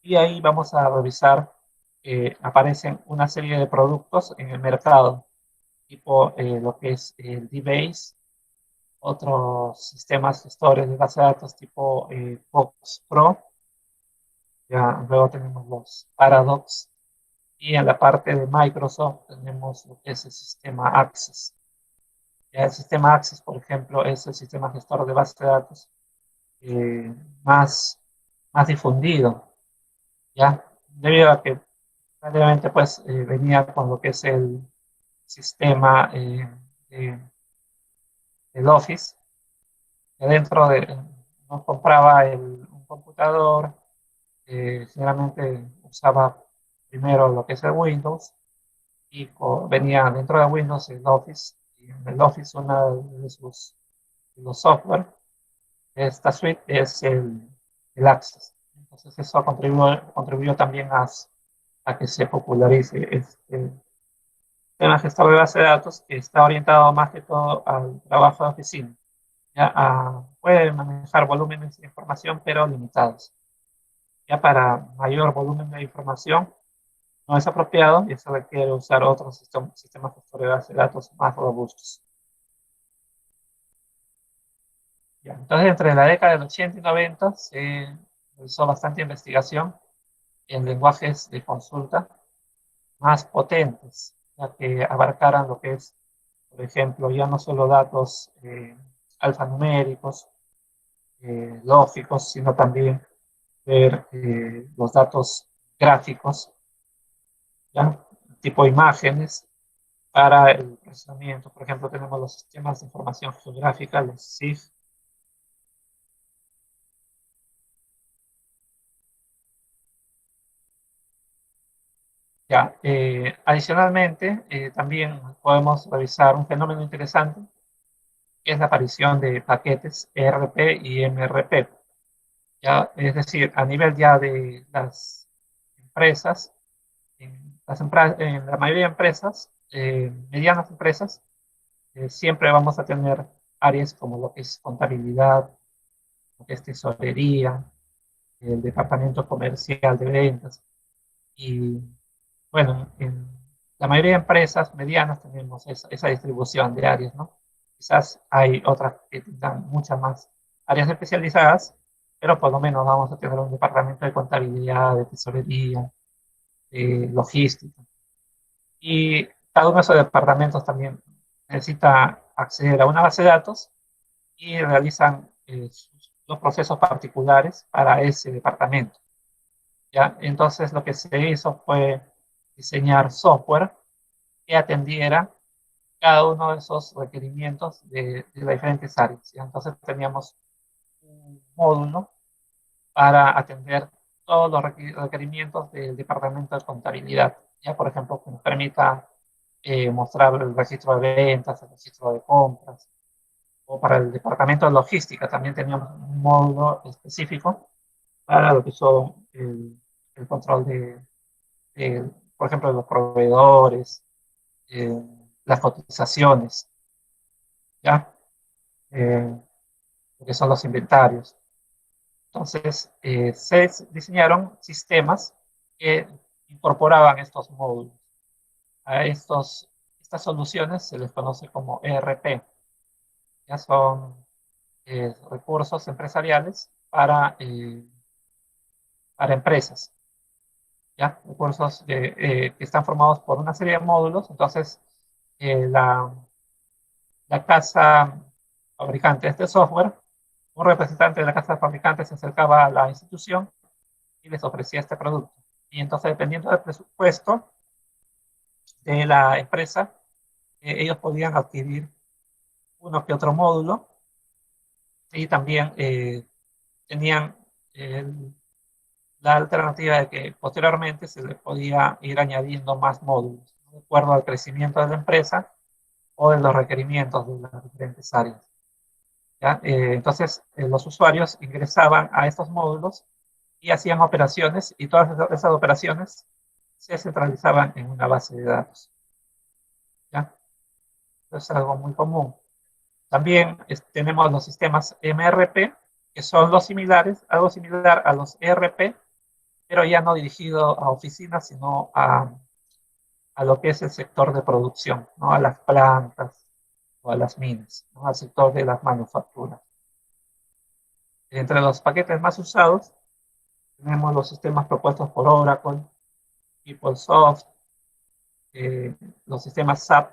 Y ahí vamos a revisar, aparecen una serie de productos en el mercado, tipo lo que es el DBase, otros sistemas gestores de base de datos tipo Fox Pro. Ya luego tenemos los Paradox, y en la parte de Microsoft tenemos lo que es el sistema Access. Ya el sistema Access, por ejemplo, es el sistema gestor de base de datos eh, más, más difundido, ¿ya? Debido a que Prácticamente pues venía con lo que es el sistema del Office, que dentro de, uno compraba un computador, generalmente usaba primero lo que es el Windows, y venía dentro de Windows el Office, y en el Office una de los software de esta suite es el Access. Entonces eso contribuyó también a que se popularice este tema de gestor de base de datos, que está orientado más que todo al trabajo de oficina. Ya, puede manejar volúmenes de información, pero limitados. Ya para mayor volumen de información no es apropiado y se requiere usar otros sistemas de base de datos más robustos. Ya, entonces, entre la década del 80 y 90 se realizó bastante investigación en lenguajes de consulta más potentes, ya que abarcaran lo que es, por ejemplo, ya no solo datos alfanuméricos, lógicos, sino también ver los datos gráficos, ¿ya? Tipo imágenes para el procesamiento. Por ejemplo, tenemos los sistemas de información geográfica, los SIG. Ya, adicionalmente, también podemos revisar un fenómeno interesante, que es la aparición de paquetes ERP y MRP. Ya, es decir, a nivel ya de las empresas, en la mayoría de empresas, medianas empresas, siempre vamos a tener áreas como lo que es contabilidad, lo que es tesorería, el departamento comercial de ventas. Y bueno, en la mayoría de empresas medianas tenemos esa distribución de áreas, ¿no? Quizás hay otras que tengan muchas más áreas especializadas, pero por lo menos vamos a tener un departamento de contabilidad, de tesorería, de logística. Y cada uno de esos departamentos también necesita acceder a una base de datos y realizan los procesos particulares para ese departamento. ¿Ya? Entonces lo que se hizo fue diseñar software que atendiera cada uno de esos requerimientos de las diferentes áreas. ¿Ya? Entonces teníamos un módulo para atender todos los requerimientos del departamento de contabilidad. Ya, por ejemplo, que nos permita mostrar el registro de ventas, el registro de compras, o para el departamento de logística también teníamos un módulo específico para lo que son el control por ejemplo, de los proveedores, eh, las cotizaciones, ¿ya? Lo que son los inventarios. Entonces, se diseñaron sistemas que incorporaban estos módulos. A estas soluciones se les conoce como ERP, ya son recursos empresariales para empresas, ¿ya? Recursos que están formados por una serie de módulos. Entonces, eh, la, la casa fabricante de este software, un representante de la casa fabricante se acercaba a la institución y les ofrecía este producto. Y entonces, dependiendo del presupuesto de la empresa, ellos podían adquirir uno que otro módulo y también tenían el, la alternativa de que posteriormente se le podía ir añadiendo más módulos, ¿no? De acuerdo al crecimiento de la empresa o de los requerimientos de las diferentes áreas. ¿Ya? Entonces, los usuarios ingresaban a estos módulos y hacían operaciones y todas esas operaciones se centralizaban en una base de datos. ¿Ya? Eso es algo muy común. También tenemos los sistemas MRP, que son los similares, algo similar a los ERP, pero ya no dirigido a oficinas, sino a lo que es el sector de producción, ¿no? A las plantas o a las minas, ¿no? Al sector de las manufacturas. Entre los paquetes más usados tenemos los sistemas propuestos por Oracle, PeopleSoft, eh, los sistemas SAP,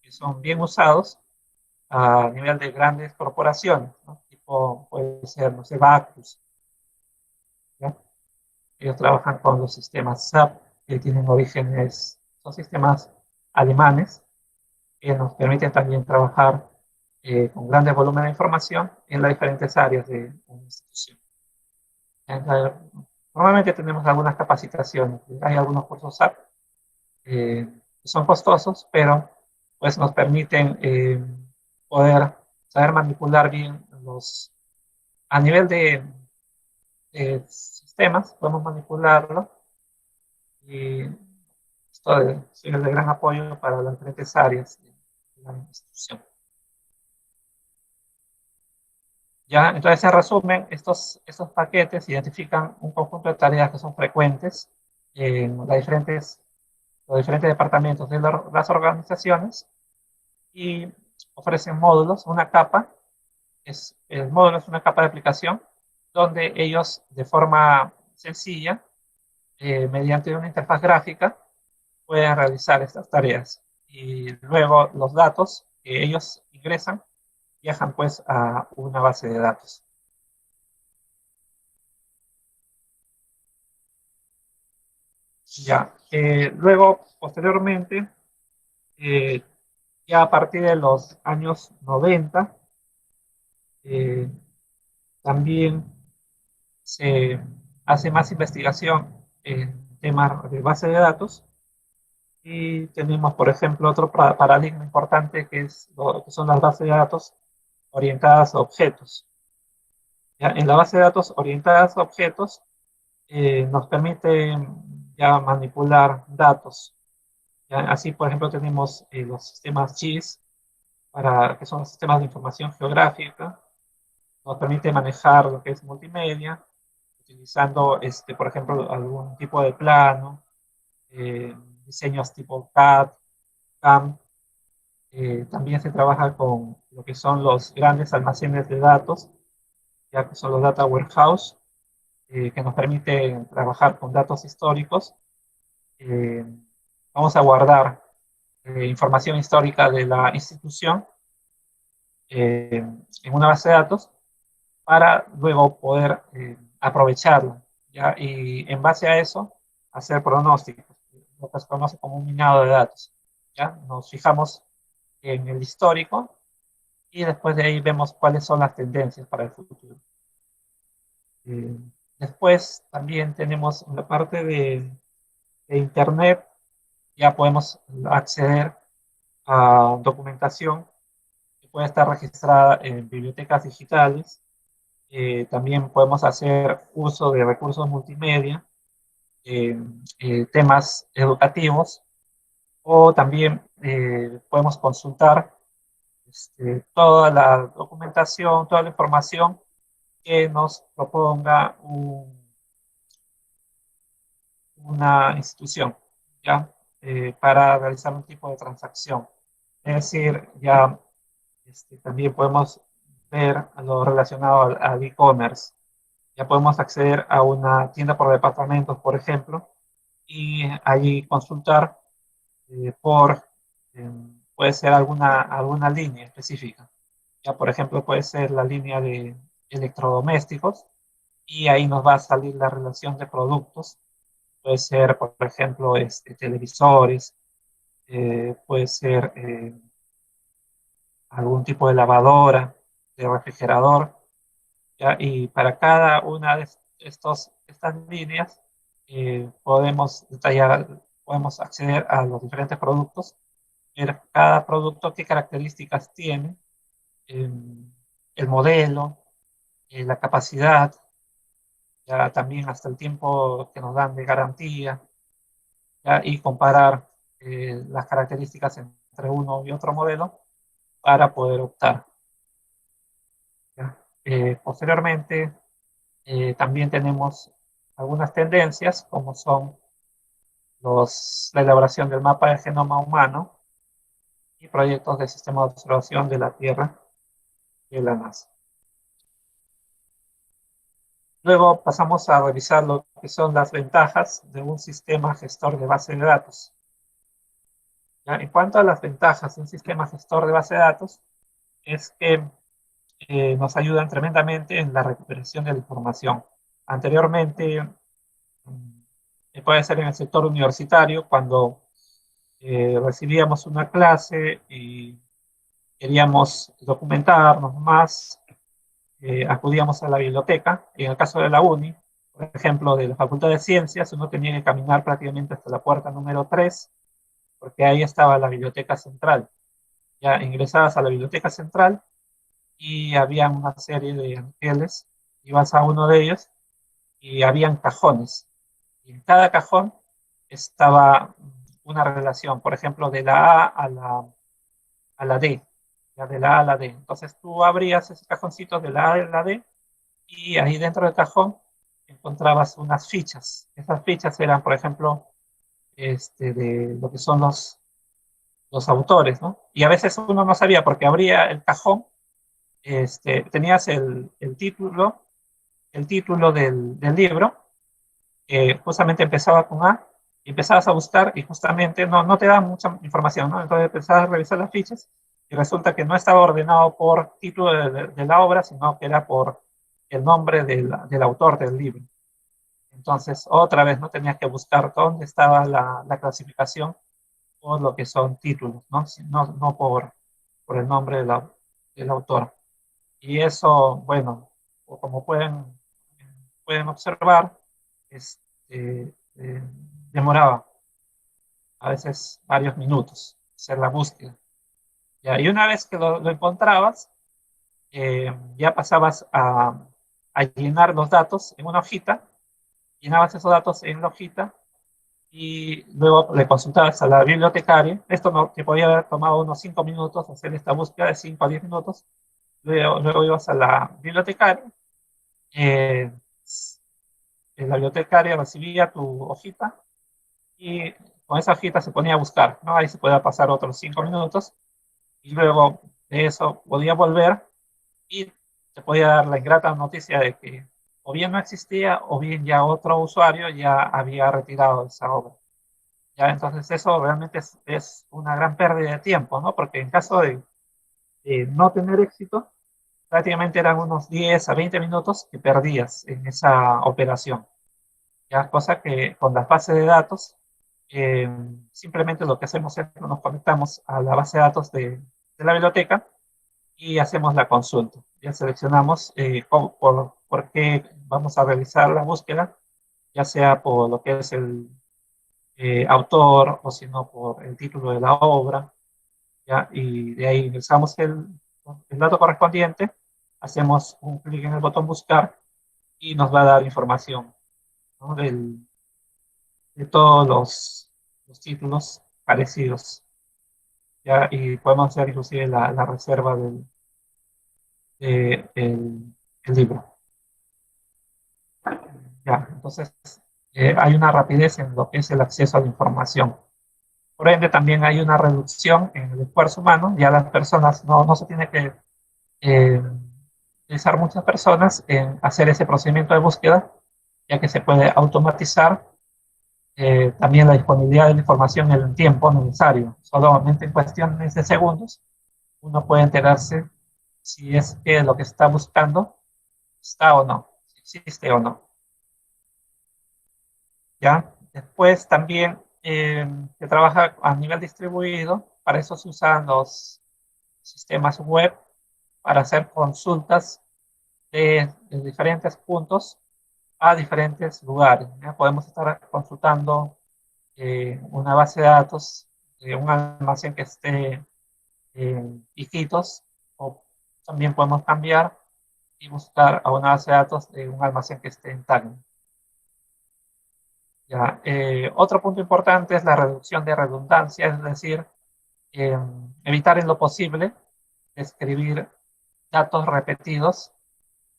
que son bien usados a nivel de grandes corporaciones, ¿no? Tipo, puede ser, no sé, Bacus, ¿ya? Ellos trabajan con los sistemas SAP. que tienen orígenes, son sistemas alemanes, que nos permiten también trabajar con grandes volúmenes de información en las diferentes áreas de una institución. Entonces, normalmente tenemos algunas capacitaciones, hay algunos cursos SAP que son costosos, pero pues nos permiten poder saber manipular bien a nivel de sistemas, podemos manipularlo y esto es de gran apoyo para las diferentes áreas de la institución. Ya, entonces, en resumen, estos paquetes identifican un conjunto de tareas que son frecuentes en los diferentes departamentos de las organizaciones y ofrecen módulos, una capa. El módulo es una capa de aplicación donde ellos de forma sencilla, mediante una interfaz gráfica, pueden realizar estas tareas. Y luego los datos que ellos ingresan viajan pues a una base de datos. Ya, luego, posteriormente, eh, ya a partir de los años 90, eh, también se hace más investigación en temas de base de datos y tenemos, por ejemplo, otro paradigma importante que son las bases de datos orientadas a objetos. ¿Ya? En la base de datos orientadas a objetos nos permite ya manipular datos. ¿Ya? Así, por ejemplo, tenemos los sistemas GIS, que son los sistemas de información geográfica, nos permite manejar lo que es multimedia, utilizando, por ejemplo, algún tipo de plano, eh, diseños tipo CAD, CAM. También se trabaja con lo que son los grandes almacenes de datos, ya que son los data warehouse, que nos permiten trabajar con datos históricos. Eh, Vamos a guardar información histórica de la institución en una base de datos para luego poder aprovecharla, ¿ya? Y en base a eso hacer pronósticos, lo que se conoce como un minado de datos. ¿Ya? Nos fijamos en el histórico y después de ahí vemos cuáles son las tendencias para el futuro. Eh, Después también tenemos la parte de Internet, ya podemos acceder a documentación que puede estar registrada en bibliotecas digitales. También podemos hacer uso de recursos multimedia, temas educativos, o también podemos consultar toda la documentación, toda la información que nos proponga una institución, ¿ya? Para realizar un tipo de transacción. Es decir, ya también podemos ver lo relacionado al e-commerce. Ya podemos acceder a una tienda por departamentos, por ejemplo, y allí consultar puede ser alguna línea específica. Ya, por ejemplo, puede ser la línea de electrodomésticos y ahí nos va a salir la relación de productos. Puede ser, por ejemplo, televisores, puede ser algún tipo de lavadora, de refrigerador, ¿ya? Y para cada una de estas líneas podemos detallar, podemos acceder a los diferentes productos, ver cada producto qué características tiene, eh, el modelo, la capacidad, ya también hasta el tiempo que nos dan de garantía, ¿ya? Y comparar las características entre uno y otro modelo para poder optar, ¿ya? Posteriormente, también tenemos algunas tendencias, como son la elaboración del mapa del genoma humano y proyectos de sistema de observación de la Tierra de la NASA. Luego pasamos a revisar lo que son las ventajas de un sistema gestor de base de datos. ¿Ya? En cuanto a las ventajas de un sistema gestor de base de datos, es que nos ayudan tremendamente en la recuperación de la información. Anteriormente, puede ser en el sector universitario, cuando recibíamos una clase y queríamos documentarnos más, acudíamos a la biblioteca. En el caso de la UNI, por ejemplo, de la Facultad de Ciencias, uno tenía que caminar prácticamente hasta la puerta número 3, porque ahí estaba la biblioteca central. Ya ingresabas a la biblioteca central y había una serie de anaqueles, ibas a uno de ellos y habían cajones. Y en cada cajón estaba una relación, por ejemplo, de la A a la D, ya de la A a la D. Entonces tú abrías ese cajoncito de la A a la D y ahí dentro del cajón encontrabas unas fichas. Esas fichas eran, por ejemplo, de lo que son los autores, ¿no? Y a veces uno no sabía porque abría el cajón, tenías el título del libro, justamente empezaba con A, y empezabas a buscar y justamente no te da mucha información, ¿no? Entonces empezabas a revisar las fichas y resulta que no estaba ordenado por título de la obra, sino que era por el nombre del autor del libro. Entonces, otra vez, ¿no? Tenías que buscar dónde estaba la clasificación por lo que son títulos, ¿no? No por el nombre del autor. Y eso, bueno, como pueden observar, demoraba a veces varios minutos hacer la búsqueda. ¿Ya? Y una vez que lo encontrabas, ya pasabas a llenar los datos en una hojita, llenabas esos datos en la hojita y luego le consultabas a la bibliotecaria. Esto no, te podía haber tomado unos 5 minutos hacer esta búsqueda de 5 a 10 minutos. Luego ibas a la bibliotecaria, eh, la bibliotecaria recibía tu hojita y con esa hojita se ponía a buscar, ¿no? Ahí se podía pasar otros 5 minutos y luego de eso podía volver y te podía dar la ingrata noticia de que o bien no existía o bien ya otro usuario ya había retirado esa obra. Ya, entonces eso realmente es una gran pérdida de tiempo, ¿no? Porque en caso de no tener éxito, prácticamente eran unos 10 a 20 minutos que perdías en esa operación. Ya, cosa que con las bases de datos, eh, simplemente lo que hacemos es que nos conectamos a la base de datos de la biblioteca y hacemos la consulta. Ya seleccionamos por qué vamos a realizar la búsqueda, ya sea por lo que es el autor o si no por el título de la obra, ¿ya? Y de ahí ingresamos el dato correspondiente, hacemos un clic en el botón buscar y nos va a dar información, ¿no? De todos los títulos parecidos, ¿ya? Y podemos hacer inclusive la reserva el libro. ¿Ya? Entonces, hay una rapidez en lo que es el acceso a la información. Por ende, también hay una reducción en el esfuerzo humano. Ya las personas no se tiene que eh, utilizar muchas personas en hacer ese procedimiento de búsqueda, ya que se puede automatizar también la disponibilidad de la información en el tiempo necesario. Solamente en cuestiones de segundos uno puede enterarse si es que lo que está buscando está o no, si existe o no. ¿Ya? Después también se trabaja a nivel distribuido, para eso se usan los sistemas web para hacer consultas de diferentes puntos a diferentes lugares, ¿ya? Podemos estar consultando una base de datos de un almacén que esté en Iquitos, o también podemos cambiar y buscar a una base de datos de un almacén que esté en Tacna. Ya, otro punto importante es la reducción de redundancia, es decir, evitar en lo posible escribir datos repetidos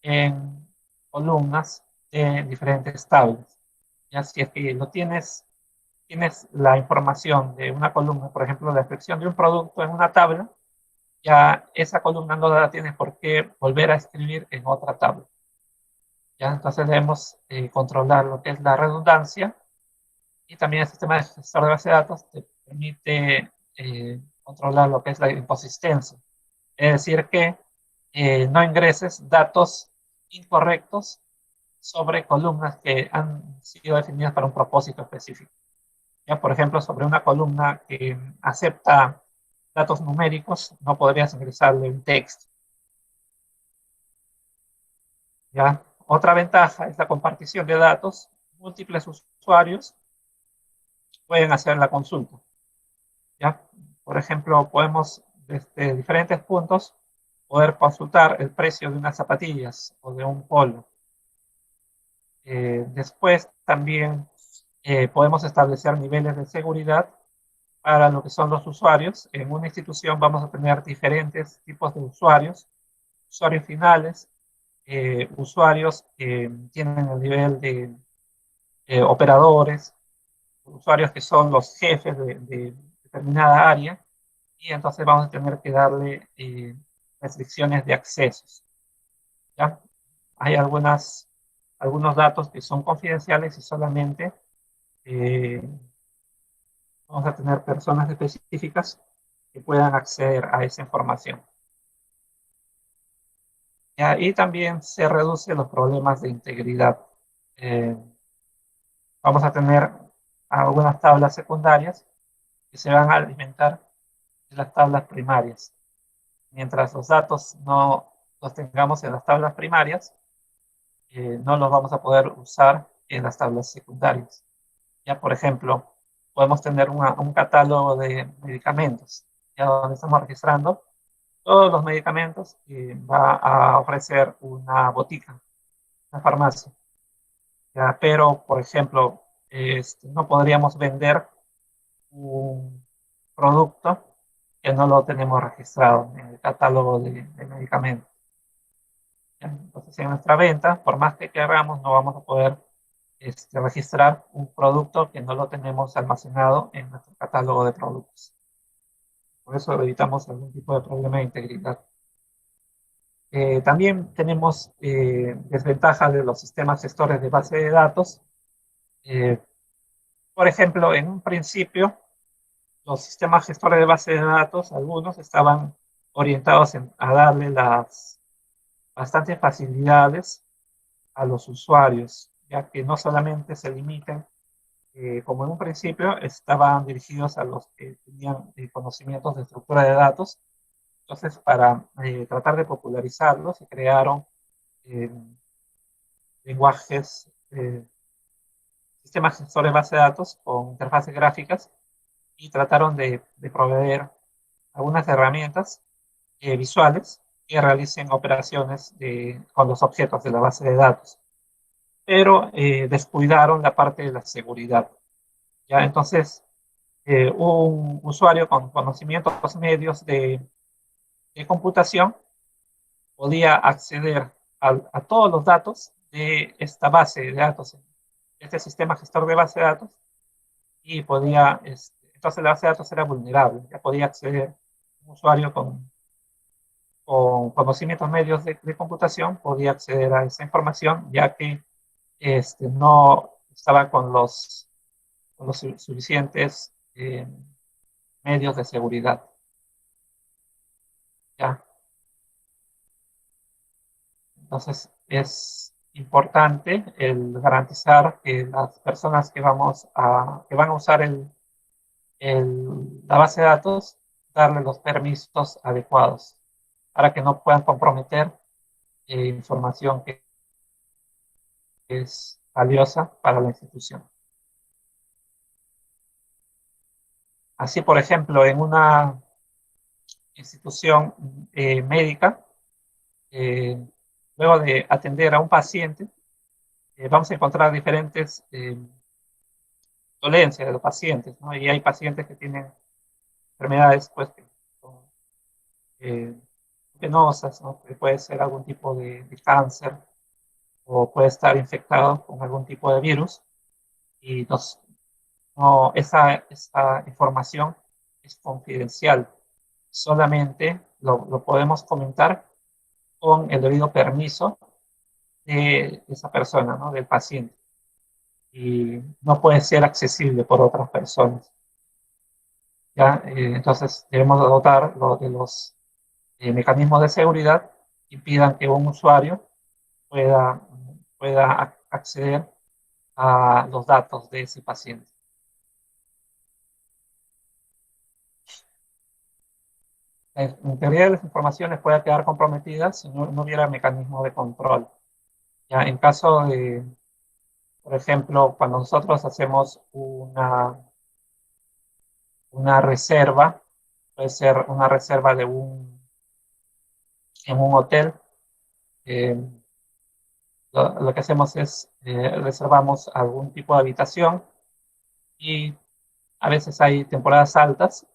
en columnas de diferentes tablas. Ya, si es que lo tienes la información de una columna, por ejemplo, la descripción de un producto en una tabla, ya esa columna no la tienes por qué volver a escribir en otra tabla. Ya, entonces debemos controlar lo que es la redundancia. Y también el sistema de gestor de base de datos te permite controlar lo que es la inconsistencia. Es decir, que no ingreses datos incorrectos sobre columnas que han sido definidas para un propósito específico. Ya, por ejemplo, sobre una columna que acepta datos numéricos, no podrías ingresarle un texto. ¿Ya? Otra ventaja es la compartición de datos. Múltiples usuarios pueden hacer la consulta. ¿Ya? Por ejemplo, podemos desde diferentes puntos poder consultar el precio de unas zapatillas o de un polo. Después también podemos establecer niveles de seguridad para lo que son los usuarios. En una institución vamos a tener diferentes tipos de usuarios, usuarios finales, usuarios que tienen el nivel de operadores, usuarios que son los jefes de determinada área, y entonces vamos a tener que darle restricciones de accesos. ¿Ya? Hay algunos datos que son confidenciales y solamente vamos a tener personas específicas que puedan acceder a esa información. ¿Ya? Y también se reducen los problemas de integridad. Eh, Vamos a tener algunas tablas secundarias que se van a alimentar de las tablas primarias. Mientras los datos no los tengamos en las tablas primarias, no los vamos a poder usar en las tablas secundarias. Ya, por ejemplo, podemos tener un catálogo de medicamentos, ya donde estamos registrando todos los medicamentos que va a ofrecer una botica, una farmacia. Ya, pero, por ejemplo, no podríamos vender un producto que no lo tenemos registrado en el catálogo de medicamentos. ¿Ya? Entonces, en nuestra venta, por más que queramos, no vamos a poder registrar un producto que no lo tenemos almacenado en nuestro catálogo de productos. Por eso evitamos algún tipo de problema de integridad. También tenemos desventajas de los sistemas gestores de base de datos. Por ejemplo, en un principio, los sistemas gestores de base de datos, algunos estaban orientados a darle las bastantes facilidades a los usuarios, ya que no solamente se limitan, como en un principio, estaban dirigidos a los que tenían conocimientos de estructura de datos. Entonces, para tratar de popularizarlos, se crearon eh, lenguajes, sistemas gestores de base de datos con interfaces gráficas y trataron de proveer algunas herramientas visuales que realicen operaciones con los objetos de la base de datos, pero descuidaron la parte de la seguridad. ¿Ya? Entonces, un usuario con conocimientos medios de computación podía acceder a todos los datos de esta base de datos, este sistema gestor de base de datos, y podía, entonces la base de datos era vulnerable, ya podía acceder un usuario con conocimientos medios de computación, podía acceder a esa información, ya que no estaba con los suficientes medios de seguridad. ¿Ya? Entonces, es importante el garantizar que las personas que van a usar la base de datos, darle los permisos adecuados para que no puedan comprometer información que es valiosa para la institución. Así, por ejemplo, en una institución médica, luego de atender a un paciente, vamos a encontrar diferentes dolencias de los pacientes, ¿no? Y hay pacientes que tienen enfermedades, pues, que son venosas, ¿no? Que puede ser algún tipo de cáncer o puede estar infectado con algún tipo de virus y esa información es confidencial. Solamente lo podemos comentar con el debido permiso de esa persona, ¿no? Del paciente. Y no puede ser accesible por otras personas. ¿Ya? Entonces debemos dotar de los mecanismos de seguridad que impidan que un usuario pueda acceder a los datos de ese paciente. La integridad de las informaciones puede quedar comprometida si no hubiera mecanismo de control. Ya, en caso de, por ejemplo, cuando nosotros hacemos una reserva, puede ser una reserva en un hotel, eh, lo que hacemos es reservamos algún tipo de habitación y a veces hay temporadas altas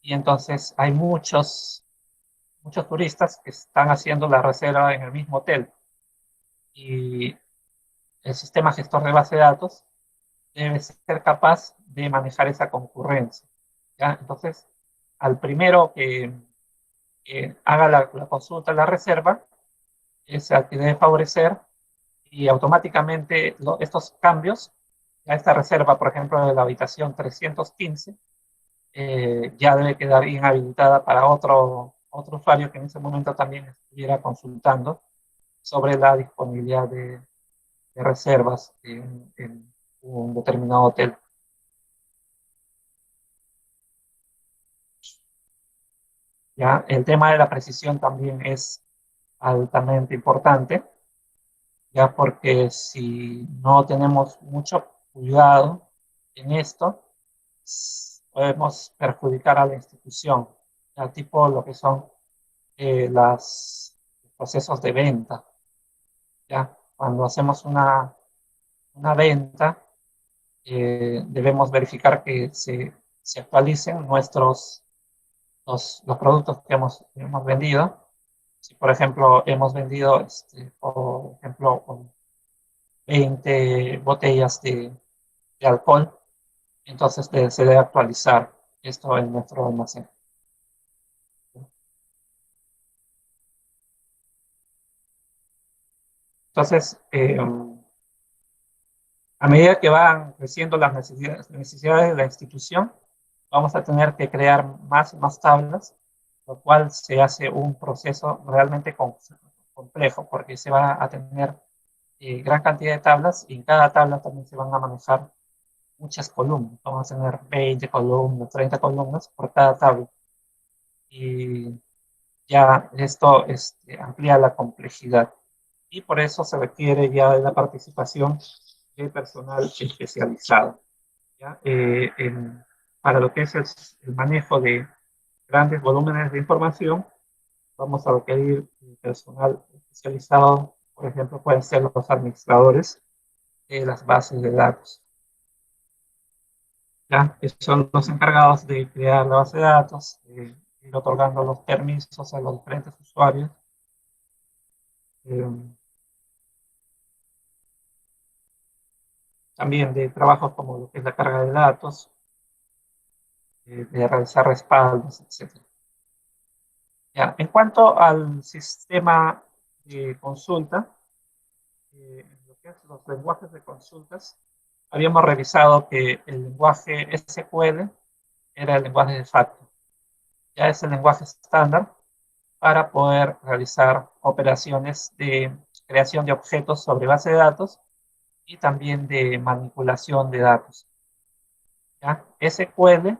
y entonces hay muchos turistas que están haciendo la reserva en el mismo hotel y el sistema gestor de base de datos debe ser capaz de manejar esa concurrencia. ¿Ya? Entonces, al primero que haga la consulta, la reserva, es al que debe favorecer y automáticamente estos cambios, a esta reserva, por ejemplo, de la habitación 315, ya debe quedar inhabilitada para otro usuario que en ese momento también estuviera consultando sobre la disponibilidad de reservas en un determinado hotel. ¿Ya? El tema de la precisión también es altamente importante, ya porque si no tenemos mucho cuidado en esto, podemos perjudicar a la institución, ya tipo lo que son los procesos de venta. ¿Ya? Cuando hacemos una venta, debemos verificar que se actualicen los productos que hemos vendido. Si, por ejemplo, hemos vendido, por ejemplo, 20 botellas de alcohol, entonces se debe actualizar esto en nuestro almacén. Entonces, a medida que van creciendo las necesidades de la institución, vamos a tener que crear más y más tablas, lo cual se hace un proceso realmente complejo, porque se va a tener gran cantidad de tablas y en cada tabla también se van a manejar muchas columnas. Vamos a tener 20 columnas, 30 columnas por cada tabla. Y ya esto amplía la complejidad. Y por eso se requiere ya de la participación de personal especializado. ¿Ya? Para lo que es el manejo de grandes volúmenes de información, vamos a requerir personal especializado, por ejemplo, pueden ser los administradores de las bases de datos, ¿ya? Que son los encargados de crear la base de datos, de ir otorgando los permisos a los diferentes usuarios. Eh, También de trabajos como lo que es la carga de datos, de realizar respaldos, etc. Ya, en cuanto al sistema de consulta, en lo que es los lenguajes de consultas, habíamos revisado que el lenguaje SQL era el lenguaje de facto. Ya es el lenguaje estándar para poder realizar operaciones de creación de objetos sobre base de datos y también de manipulación de datos. ¿Ya? SQL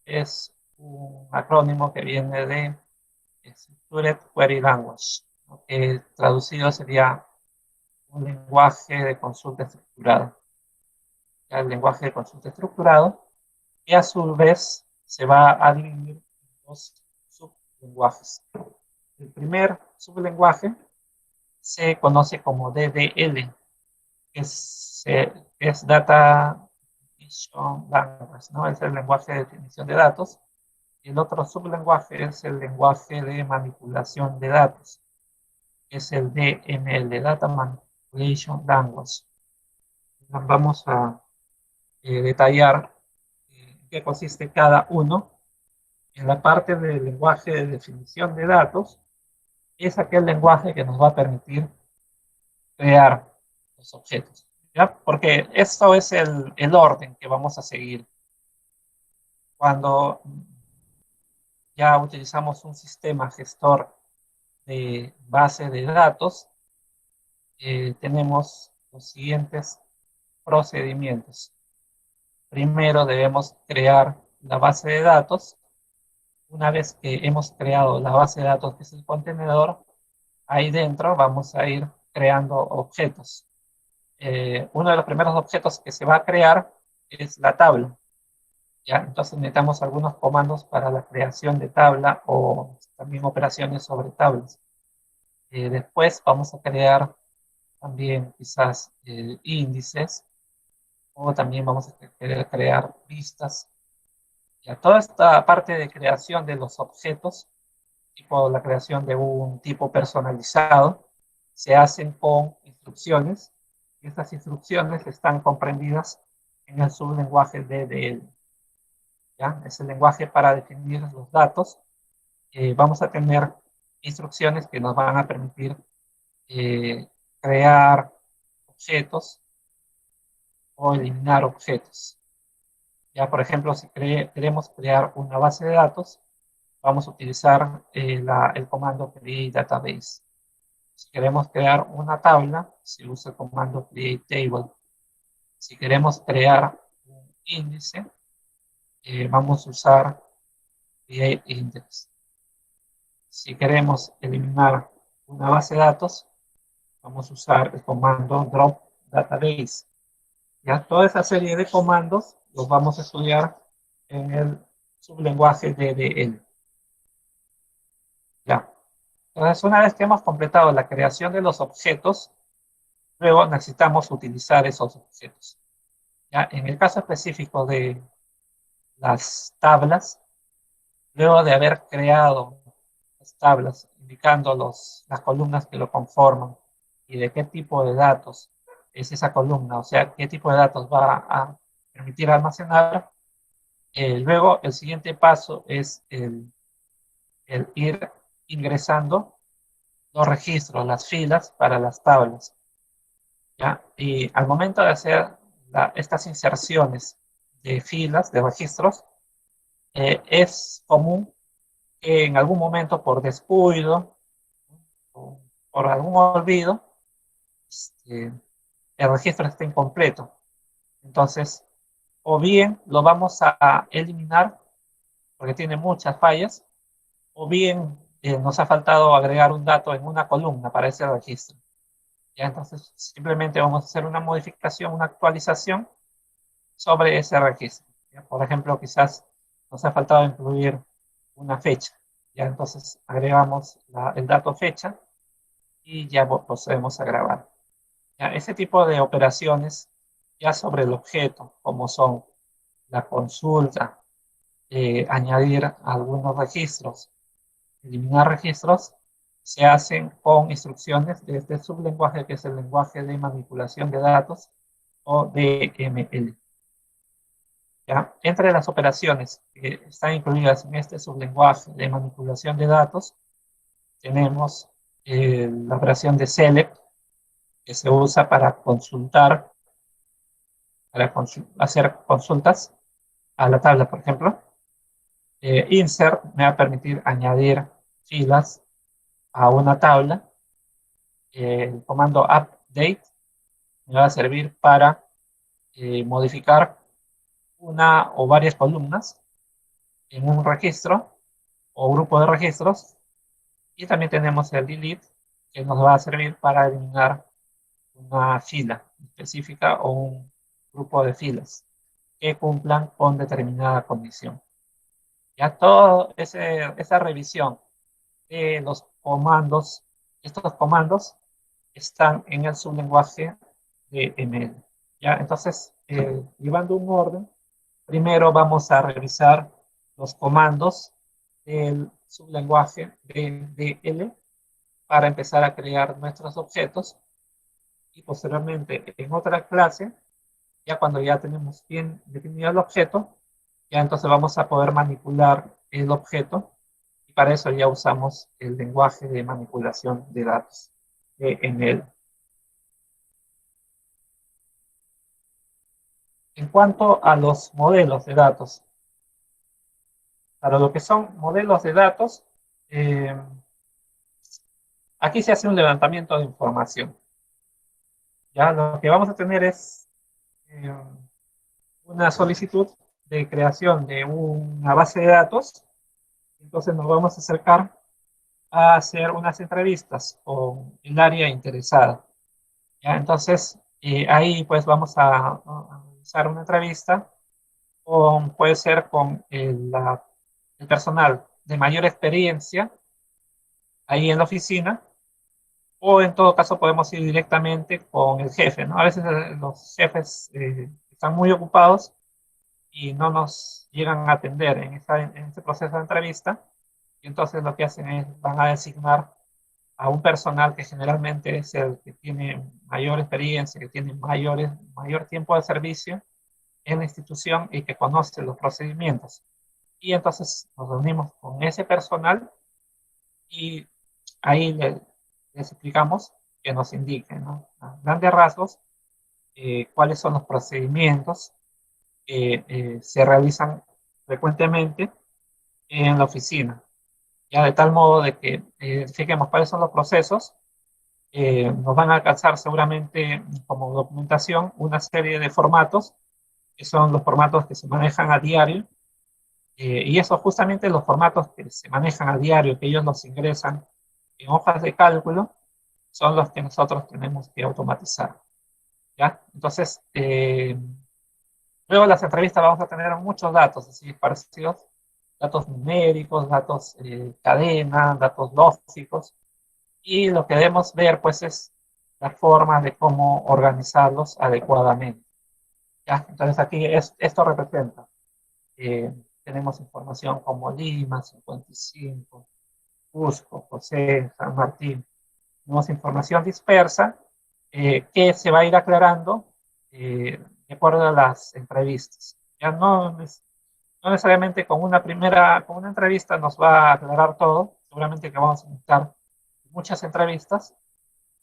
es un acrónimo que viene de Structured Query Language, ¿no? Que traducido sería un lenguaje de consulta estructurada. Ya, el lenguaje de consulta estructurado, y a su vez se va a dividir en dos sublenguajes. El primer sublenguaje se conoce como DDL, que es Data Definition Language, ¿no? Es el lenguaje de definición de datos. Y el otro sublenguaje es el lenguaje de manipulación de datos, que es el DML, Data Manipulation Language. Vamos a detallar en qué consiste cada uno. En la parte del lenguaje de definición de datos, es aquel lenguaje que nos va a permitir crear los objetos, ¿ya? Porque esto es el orden que vamos a seguir. Cuando ya utilizamos un sistema gestor de base de datos, tenemos los siguientes procedimientos. Primero debemos crear la base de datos. Una vez que hemos creado la base de datos, que es el contenedor, ahí dentro vamos a ir creando objetos. Uno de los primeros objetos que se va a crear es la tabla. ¿Ya? Entonces necesitamos algunos comandos para la creación de tabla o también operaciones sobre tablas. Después vamos a crear también quizás índices, o también vamos a querer crear vistas. Ya, toda esta parte de creación de los objetos, tipo la creación de un tipo personalizado, se hacen con instrucciones. Y estas instrucciones están comprendidas en el sublenguaje DDL. ¿Ya? Es el lenguaje para definir los datos. Vamos a tener instrucciones que nos van a permitir crear objetos o eliminar objetos. Ya, por ejemplo, si queremos crear una base de datos, vamos a utilizar el comando create database. Si queremos crear una tabla, se usa el comando create table. Si queremos crear un índice, vamos a usar create index. Si queremos eliminar una base de datos, vamos a usar el comando drop database. Ya toda esa serie de comandos los vamos a estudiar en el sublenguaje DDL. Ya. Entonces, una vez que hemos completado la creación de los objetos, luego necesitamos utilizar esos objetos. Ya, en el caso específico de las tablas, luego de haber creado las tablas, indicando las columnas que lo conforman y de qué tipo de datos es esa columna, o sea, qué tipo de datos va a permitir almacenar, luego el siguiente paso es el ir ingresando los registros, las filas para las tablas. ¿Ya? Y al momento de hacer estas inserciones de filas, de registros, es común que en algún momento por descuido o por algún olvido, este, el registro esté incompleto. Entonces, o bien lo vamos a eliminar porque tiene muchas fallas, o bien nos ha faltado agregar un dato en una columna para ese registro. ¿Ya? Entonces, simplemente vamos a hacer una modificación, una actualización sobre ese registro. ¿Ya? Por ejemplo, quizás nos ha faltado incluir una fecha. ¿Ya? Entonces, agregamos el dato fecha y ya procedemos a grabar. ¿Ya? Ese tipo de operaciones ya sobre el objeto, como son la consulta, añadir algunos registros, eliminar registros, se hacen con instrucciones de este sublenguaje que es el lenguaje de manipulación de datos o DML. ¿Ya? Entre las operaciones que están incluidas en este sublenguaje de manipulación de datos, tenemos la operación de select, que se usa para consultar, para hacer consultas a la tabla, por ejemplo. Insert me va a permitir añadir filas a una tabla. El comando update me va a servir para modificar una o varias columnas en un registro o grupo de registros. Y también tenemos el delete, que nos va a servir para eliminar una fila específica o un grupo de filas que cumplan con determinada condición. Ya toda esa revisión de los comandos, estos comandos están en el sublenguaje de ML. ¿Ya? Entonces, llevando un orden, primero vamos a revisar los comandos del sublenguaje de DL para empezar a crear nuestros objetos y posteriormente en otra clase, ya cuando ya tenemos bien definido el objeto, ya entonces vamos a poder manipular el objeto y para eso ya usamos el lenguaje de manipulación de datos en él. En cuanto a los modelos de datos, para lo que son modelos de datos, aquí se hace un levantamiento de información. Ya lo que vamos a tener es eh, una solicitud de creación de una base de datos. Entonces nos vamos a acercar a hacer unas entrevistas con el área interesada. ¿Ya? Entonces, ahí pues vamos a realizar una entrevista con, puede ser con el personal de mayor experiencia ahí en la oficina, o en todo caso podemos ir directamente con el jefe, ¿no? A veces los jefes están muy ocupados y no nos llegan a atender en este proceso de entrevista, y entonces lo que hacen es van a designar a un personal que generalmente es el que tiene mayor experiencia, que tiene mayor tiempo de servicio en la institución y que conoce los procedimientos. Y entonces nos reunimos con ese personal y ahí les explicamos que nos indiquen, ¿no? A grandes rasgos, cuáles son los procedimientos que se realizan frecuentemente en la oficina. Ya de tal modo de que fijemos cuáles son los procesos, nos van a alcanzar seguramente como documentación una serie de formatos, que son los formatos que se manejan a diario, y esos justamente los formatos que se manejan a diario, que ellos los ingresan en hojas de cálculo, son los que nosotros tenemos que automatizar. ¿Ya? Entonces, luego de las entrevistas vamos a tener muchos datos así parecidos, datos numéricos, datos cadena, datos lógicos, y lo que debemos ver pues es la forma de cómo organizarlos adecuadamente. ¿Ya? Entonces aquí esto representa, eh, tenemos información como Lima, 55, Cusco, José, San Martín, tenemos información dispersa que se va a ir aclarando de acuerdo a las entrevistas. Ya no necesariamente con una entrevista nos va a aclarar todo, seguramente que vamos a necesitar muchas entrevistas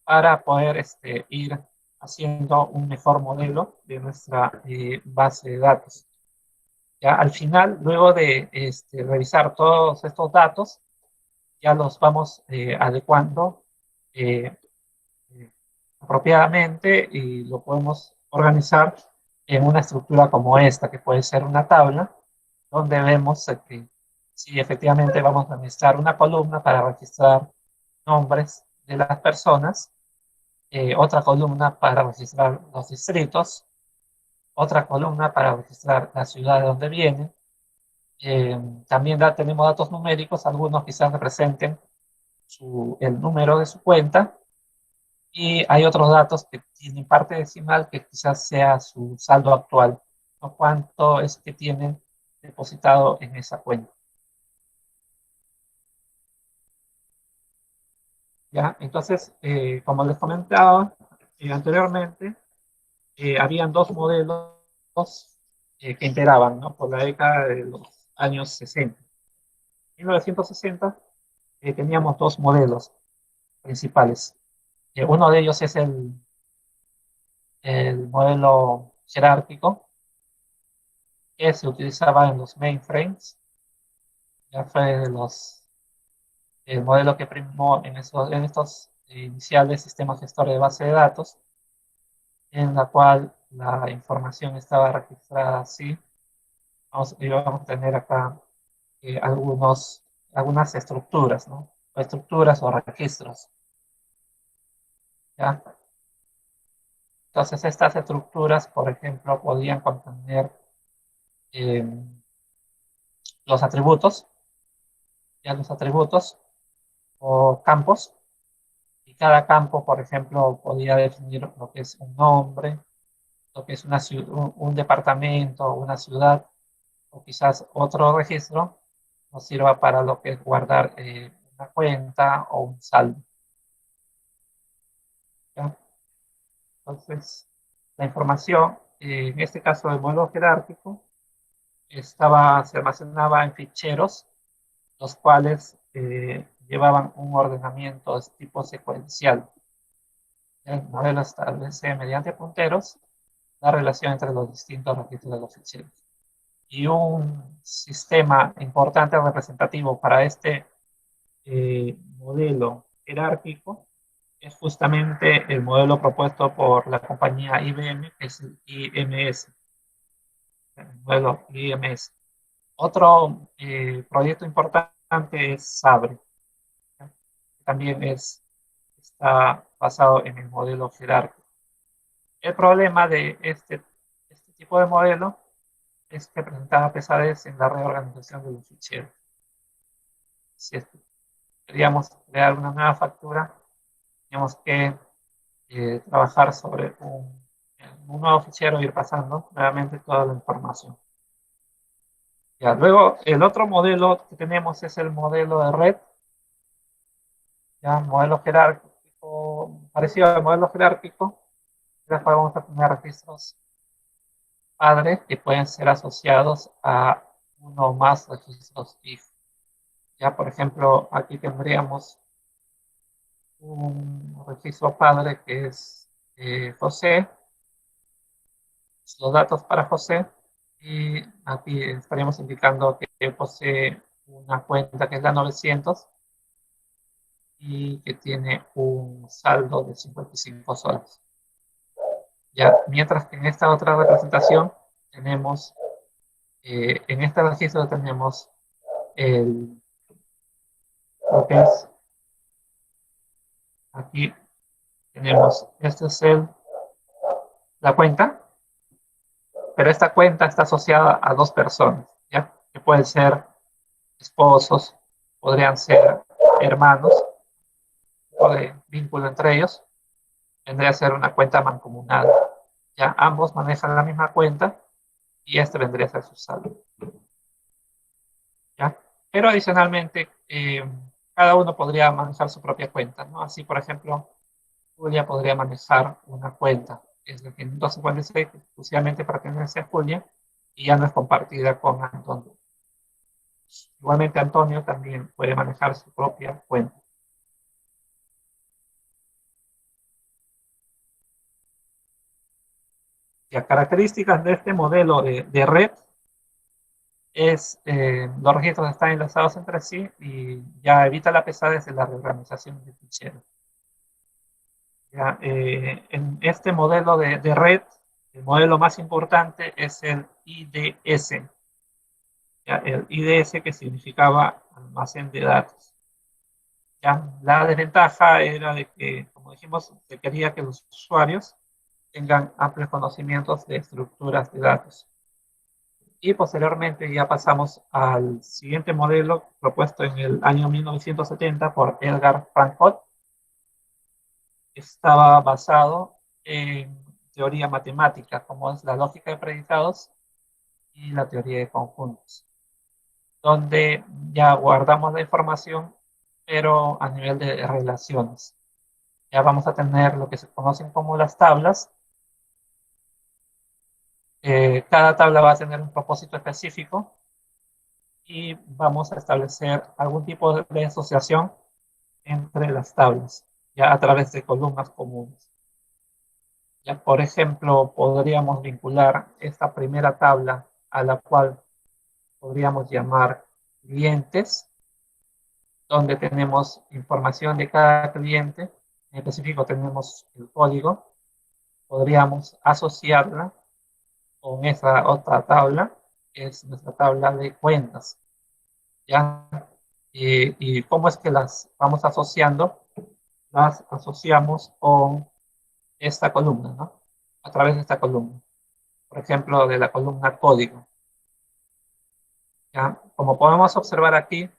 para poder ir haciendo un mejor modelo de nuestra base de datos. Ya al final, luego de revisar todos estos datos, ya los vamos adecuando eh, eh, apropiadamente y lo podemos organizar en una estructura como esta, que puede ser una tabla, donde vemos que si efectivamente vamos a necesitar una columna para registrar nombres de las personas, otra columna para registrar los distritos, otra columna para registrar la ciudad de donde viene. También tenemos datos numéricos, algunos quizás representen el número de su cuenta, y hay otros datos que tienen parte decimal que quizás sea su saldo actual, o cuánto es que tienen depositado en esa cuenta. ¿Ya? Entonces, como les comentaba anteriormente, habían dos modelos que imperaban, ¿no? Por la década de los años 60. En 1960 teníamos dos modelos principales. Uno de ellos es el modelo jerárquico que se utilizaba en los mainframes. Ya fue el modelo que primó en estos iniciales sistemas gestores de base de datos, en la cual la información estaba registrada así. Vamos a tener acá algunas estructuras, ¿no? O estructuras o registros. ¿Ya? Entonces, estas estructuras, por ejemplo, podían contener eh, los atributos, ya los atributos o campos, y cada campo, por ejemplo, podía definir lo que es un nombre, lo que es un departamento, una ciudad, o quizás otro registro nos sirva para lo que es guardar una cuenta o un saldo. ¿Ya? Entonces, la información, en este caso del modelo jerárquico, se almacenaba en ficheros, los cuales llevaban un ordenamiento de tipo secuencial. El modelo establece mediante punteros la relación entre los distintos registros de los ficheros. Y un sistema importante representativo para este modelo jerárquico es justamente el modelo propuesto por la compañía IBM, que es el IMS, el modelo IMS. Otro proyecto importante es Sabre, ¿ya? Que también está basado en el modelo jerárquico. El problema de este tipo de modelo es que presentaba pesadez en la reorganización de los ficheros. Si es que queríamos crear una nueva factura, teníamos que trabajar sobre un nuevo fichero, ir pasando nuevamente toda la información. Ya, luego, el otro modelo que tenemos es el modelo de red, ya, modelo jerárquico, parecido al modelo jerárquico. Después vamos a tener registros padres que pueden ser asociados a uno o más registros if. Ya, por ejemplo, aquí tendríamos un registro padre que es José, los datos para José, y aquí estaríamos indicando que posee una cuenta que es la 900 y que tiene un saldo de 55 soles. Ya, mientras que en esta otra representación tenemos, en este registro tenemos lo que es, aquí tenemos, este es la cuenta, pero esta cuenta está asociada a dos personas, ¿ya? Que pueden ser esposos, podrían ser hermanos, o de vínculo entre ellos, vendría a ser una cuenta mancomunada. Ya ambos manejan la misma cuenta y este vendría a ser su saldo. ¿Ya? Pero adicionalmente, cada uno podría manejar su propia cuenta, ¿no? Así, por ejemplo, Julia podría manejar una cuenta, que es la 556, que exclusivamente pertenece a Julia y ya no es compartida con Antonio. Igualmente, Antonio también puede manejar su propia cuenta. Las características de este modelo de red es los registros están enlazados entre sí y ya evita la pesadez de la reorganización de ficheros. Ya, en este modelo de red, el modelo más importante es el IDS, ya, el IDS que significaba almacén de datos. Ya, la desventaja era de que, como dijimos, se quería que los usuarios tengan amplios conocimientos de estructuras de datos. Y posteriormente ya pasamos al siguiente modelo propuesto en el año 1970 por Edgar Frankfurt. Estaba basado en teoría matemática, como es la lógica de predicados y la teoría de conjuntos, donde ya guardamos la información, pero a nivel de relaciones. Ya vamos a tener lo que se conocen como las tablas. Cada tabla va a tener un propósito específico y vamos a establecer algún tipo de asociación entre las tablas, ya a través de columnas comunes. Ya, por ejemplo, podríamos vincular esta primera tabla a la cual podríamos llamar clientes, donde tenemos información de cada cliente, en específico tenemos el código, podríamos asociarla con esa otra tabla, que es nuestra tabla de cuentas. ¿Ya? Y cómo es que las vamos asociando, las asociamos con esta columna, ¿no? A través de esta columna. Por ejemplo, de la columna código. ¿Ya? Como podemos observar aquí,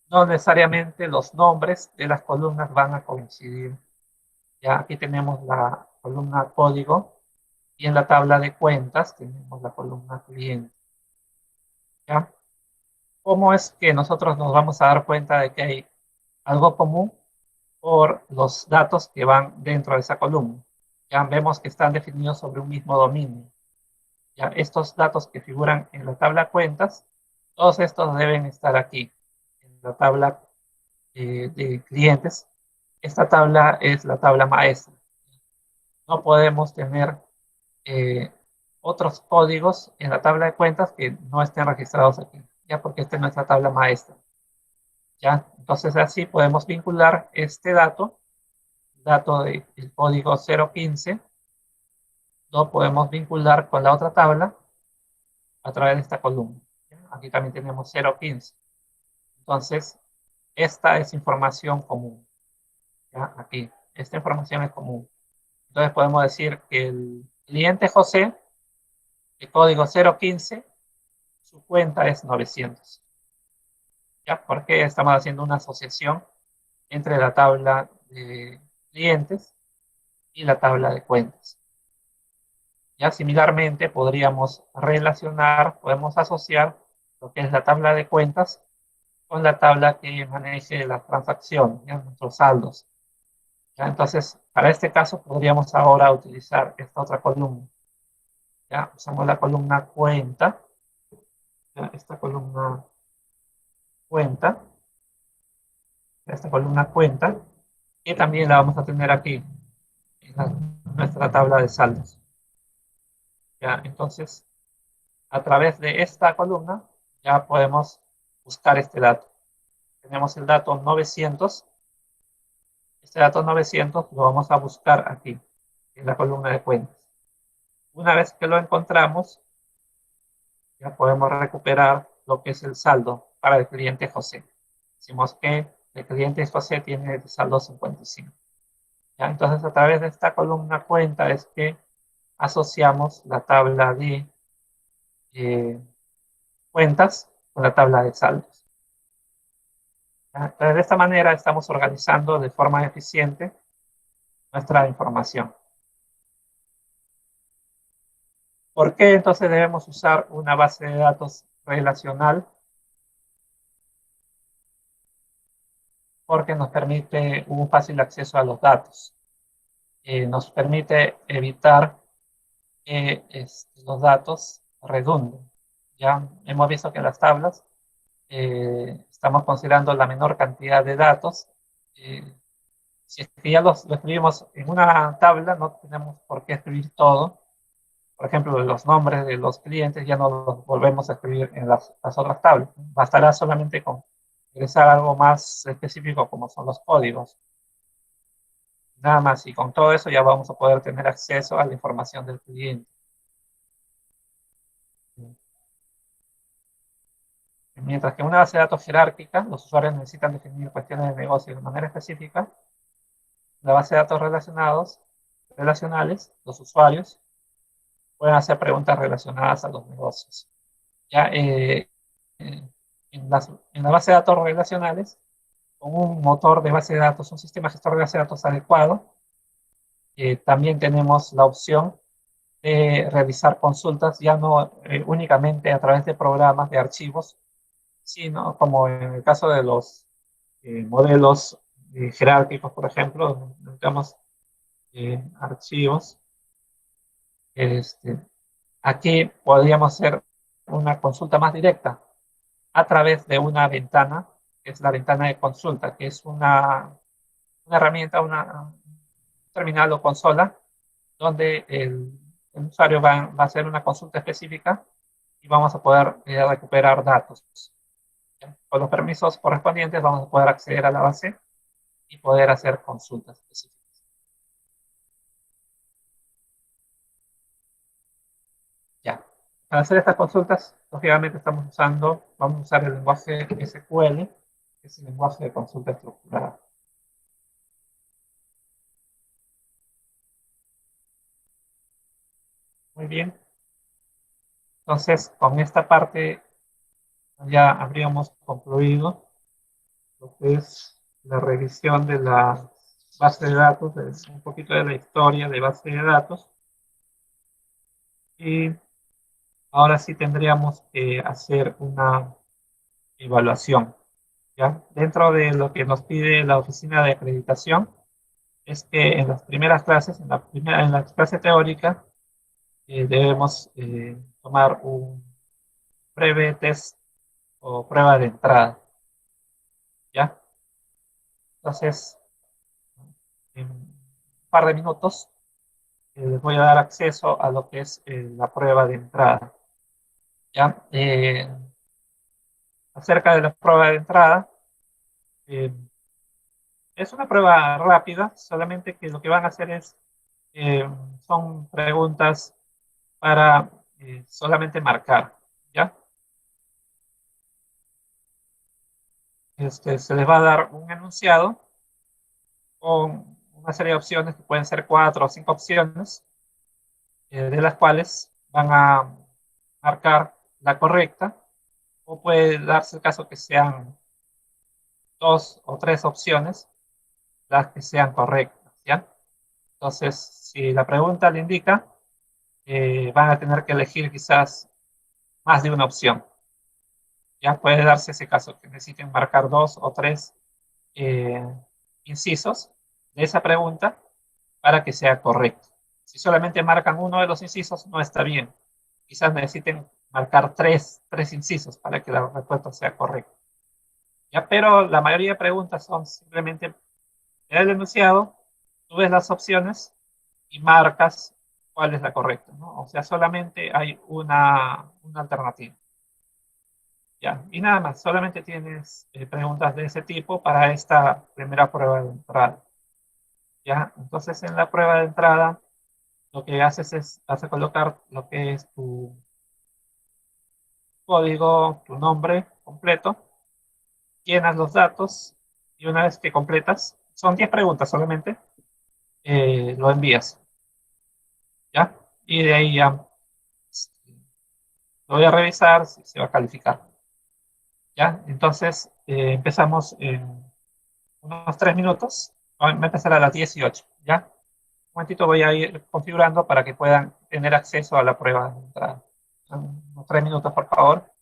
no necesariamente los nombres de las columnas van a coincidir. Ya aquí tenemos la columna código y en la tabla de cuentas tenemos la columna cliente. ¿Ya? ¿Cómo es que nosotros nos vamos a dar cuenta de que hay algo común? Por los datos que van dentro de esa columna. Ya vemos que están definidos sobre un mismo dominio. Ya estos datos que figuran en la tabla cuentas, todos estos deben estar aquí, en la tabla de clientes. Esta tabla es la tabla maestra. No podemos tener eh, otros códigos en la tabla de cuentas que no estén registrados aquí, ya porque esta no es la tabla maestra. ¿Ya? Entonces así podemos vincular este dato dato del código 015 lo podemos vincular con la otra tabla a través de esta columna. Aquí también tenemos 015. Entonces, esta es información común. ¿Ya? Aquí, esta información es común. Entonces podemos decir que el cliente José, el código 015, su cuenta es 900. ¿Ya? Porque estamos haciendo una asociación entre la tabla de clientes y la tabla de cuentas. Ya similarmente podríamos relacionar, podemos asociar lo que es la tabla de cuentas con la tabla que maneje las transacciones, ¿ya? Nuestros saldos. ¿Ya? Entonces, para este caso podríamos ahora utilizar esta otra columna. ¿Ya? Usamos la columna cuenta, ¿ya? Esta columna cuenta, que también la vamos a tener aquí en nuestra tabla de saldos. ¿Ya? Entonces, a través de esta columna ya podemos buscar este dato. Tenemos el dato 900. Este dato 900 lo vamos a buscar aquí, en la columna de cuentas. Una vez que lo encontramos, ya podemos recuperar lo que es el saldo para el cliente José. Decimos que el cliente José tiene el saldo 55. ¿Ya? Entonces, a través de esta columna cuenta es que asociamos la tabla de cuentas con la tabla de saldos. ¿Ya? Entonces, de esta manera estamos organizando de forma eficiente nuestra información. ¿Por qué entonces debemos usar una base de datos relacional? Porque nos permite un fácil acceso a los datos. Nos permite evitar que los datos redunden. Ya hemos visto que en las tablas estamos considerando la menor cantidad de datos. Si es que ya lo escribimos en una tabla, no tenemos por qué escribir todo. Por ejemplo, los nombres de los clientes ya no los volvemos a escribir en las otras tablas. Bastará solamente con ingresar algo más específico como son los códigos. Nada más, y con todo eso ya vamos a poder tener acceso a la información del cliente. Mientras que en una base de datos jerárquica, los usuarios necesitan definir cuestiones de negocio de manera específica. La base de datos relacionales, los usuarios pueden hacer preguntas relacionadas a los negocios. Ya, en la base de datos relacionales, con un motor de base de datos, un sistema gestor de base de datos adecuado, también tenemos la opción de realizar consultas ya no únicamente a través de programas de archivos, sino como en el caso de los modelos jerárquicos, por ejemplo, donde necesitamos archivos. Aquí podríamos hacer una consulta más directa a través de una ventana, que es la ventana de consulta, que es una herramienta, una terminal o consola, donde el usuario va a hacer una consulta específica y vamos a poder recuperar datos. Con los permisos correspondientes vamos a poder acceder a la base y poder hacer consultas específicas. Ya. Para hacer estas consultas, lógicamente vamos a usar el lenguaje SQL, que es el lenguaje de consulta estructurada. Muy bien. Entonces, con esta parte ya habríamos concluido lo que es la revisión de la base de datos, un poquito de la historia de base de datos. Y ahora sí tendríamos que hacer una evaluación. ¿Ya? Dentro de lo que nos pide la oficina de acreditación, es que en las primeras clases, en la clase teórica, debemos tomar un breve test o prueba de entrada. ¿Ya? Entonces, en un par de minutos, les voy a dar acceso a lo que es la prueba de entrada. ¿Ya? Acerca de la prueba de entrada, eh, Es una prueba rápida, solamente que lo que van a hacer es, eh, son preguntas para solamente marcar, ¿ya? Se les va a dar un enunciado con una serie de opciones que pueden ser 4 o 5 opciones, de las cuales van a marcar la correcta, o puede darse el caso que sean 2 o 3 opciones las que sean correctas, ¿ya? Entonces, si la pregunta le indica, van a tener que elegir quizás más de una opción. Ya puede darse ese caso, que necesiten marcar 2 o 3 eh, incisos de esa pregunta para que sea correcto. Si solamente marcan uno de los incisos, no está bien. Quizás necesiten marcar tres incisos para que la respuesta sea correcta. ¿Ya? Pero la mayoría de preguntas son simplemente el enunciado, tú ves las opciones y marcas cuál es la correcta, ¿no? O sea, solamente hay una alternativa. ¿Ya? Y nada más, solamente tienes preguntas de ese tipo para esta primera prueba de entrada. ¿Ya? Entonces, en la prueba de entrada, lo que haces es, vas a colocar lo que es tu código, tu nombre completo, llenas los datos y una vez que completas, son 10 preguntas solamente, lo envías, ¿ya? Y de ahí ya lo voy a revisar si se va a calificar, ¿ya? Entonces, empezamos en unos 3 minutos, va a empezar a las 18, ¿ya? Un momentito voy a ir configurando para que puedan tener acceso a la prueba de entrada. Unos 3 minutos, por favor.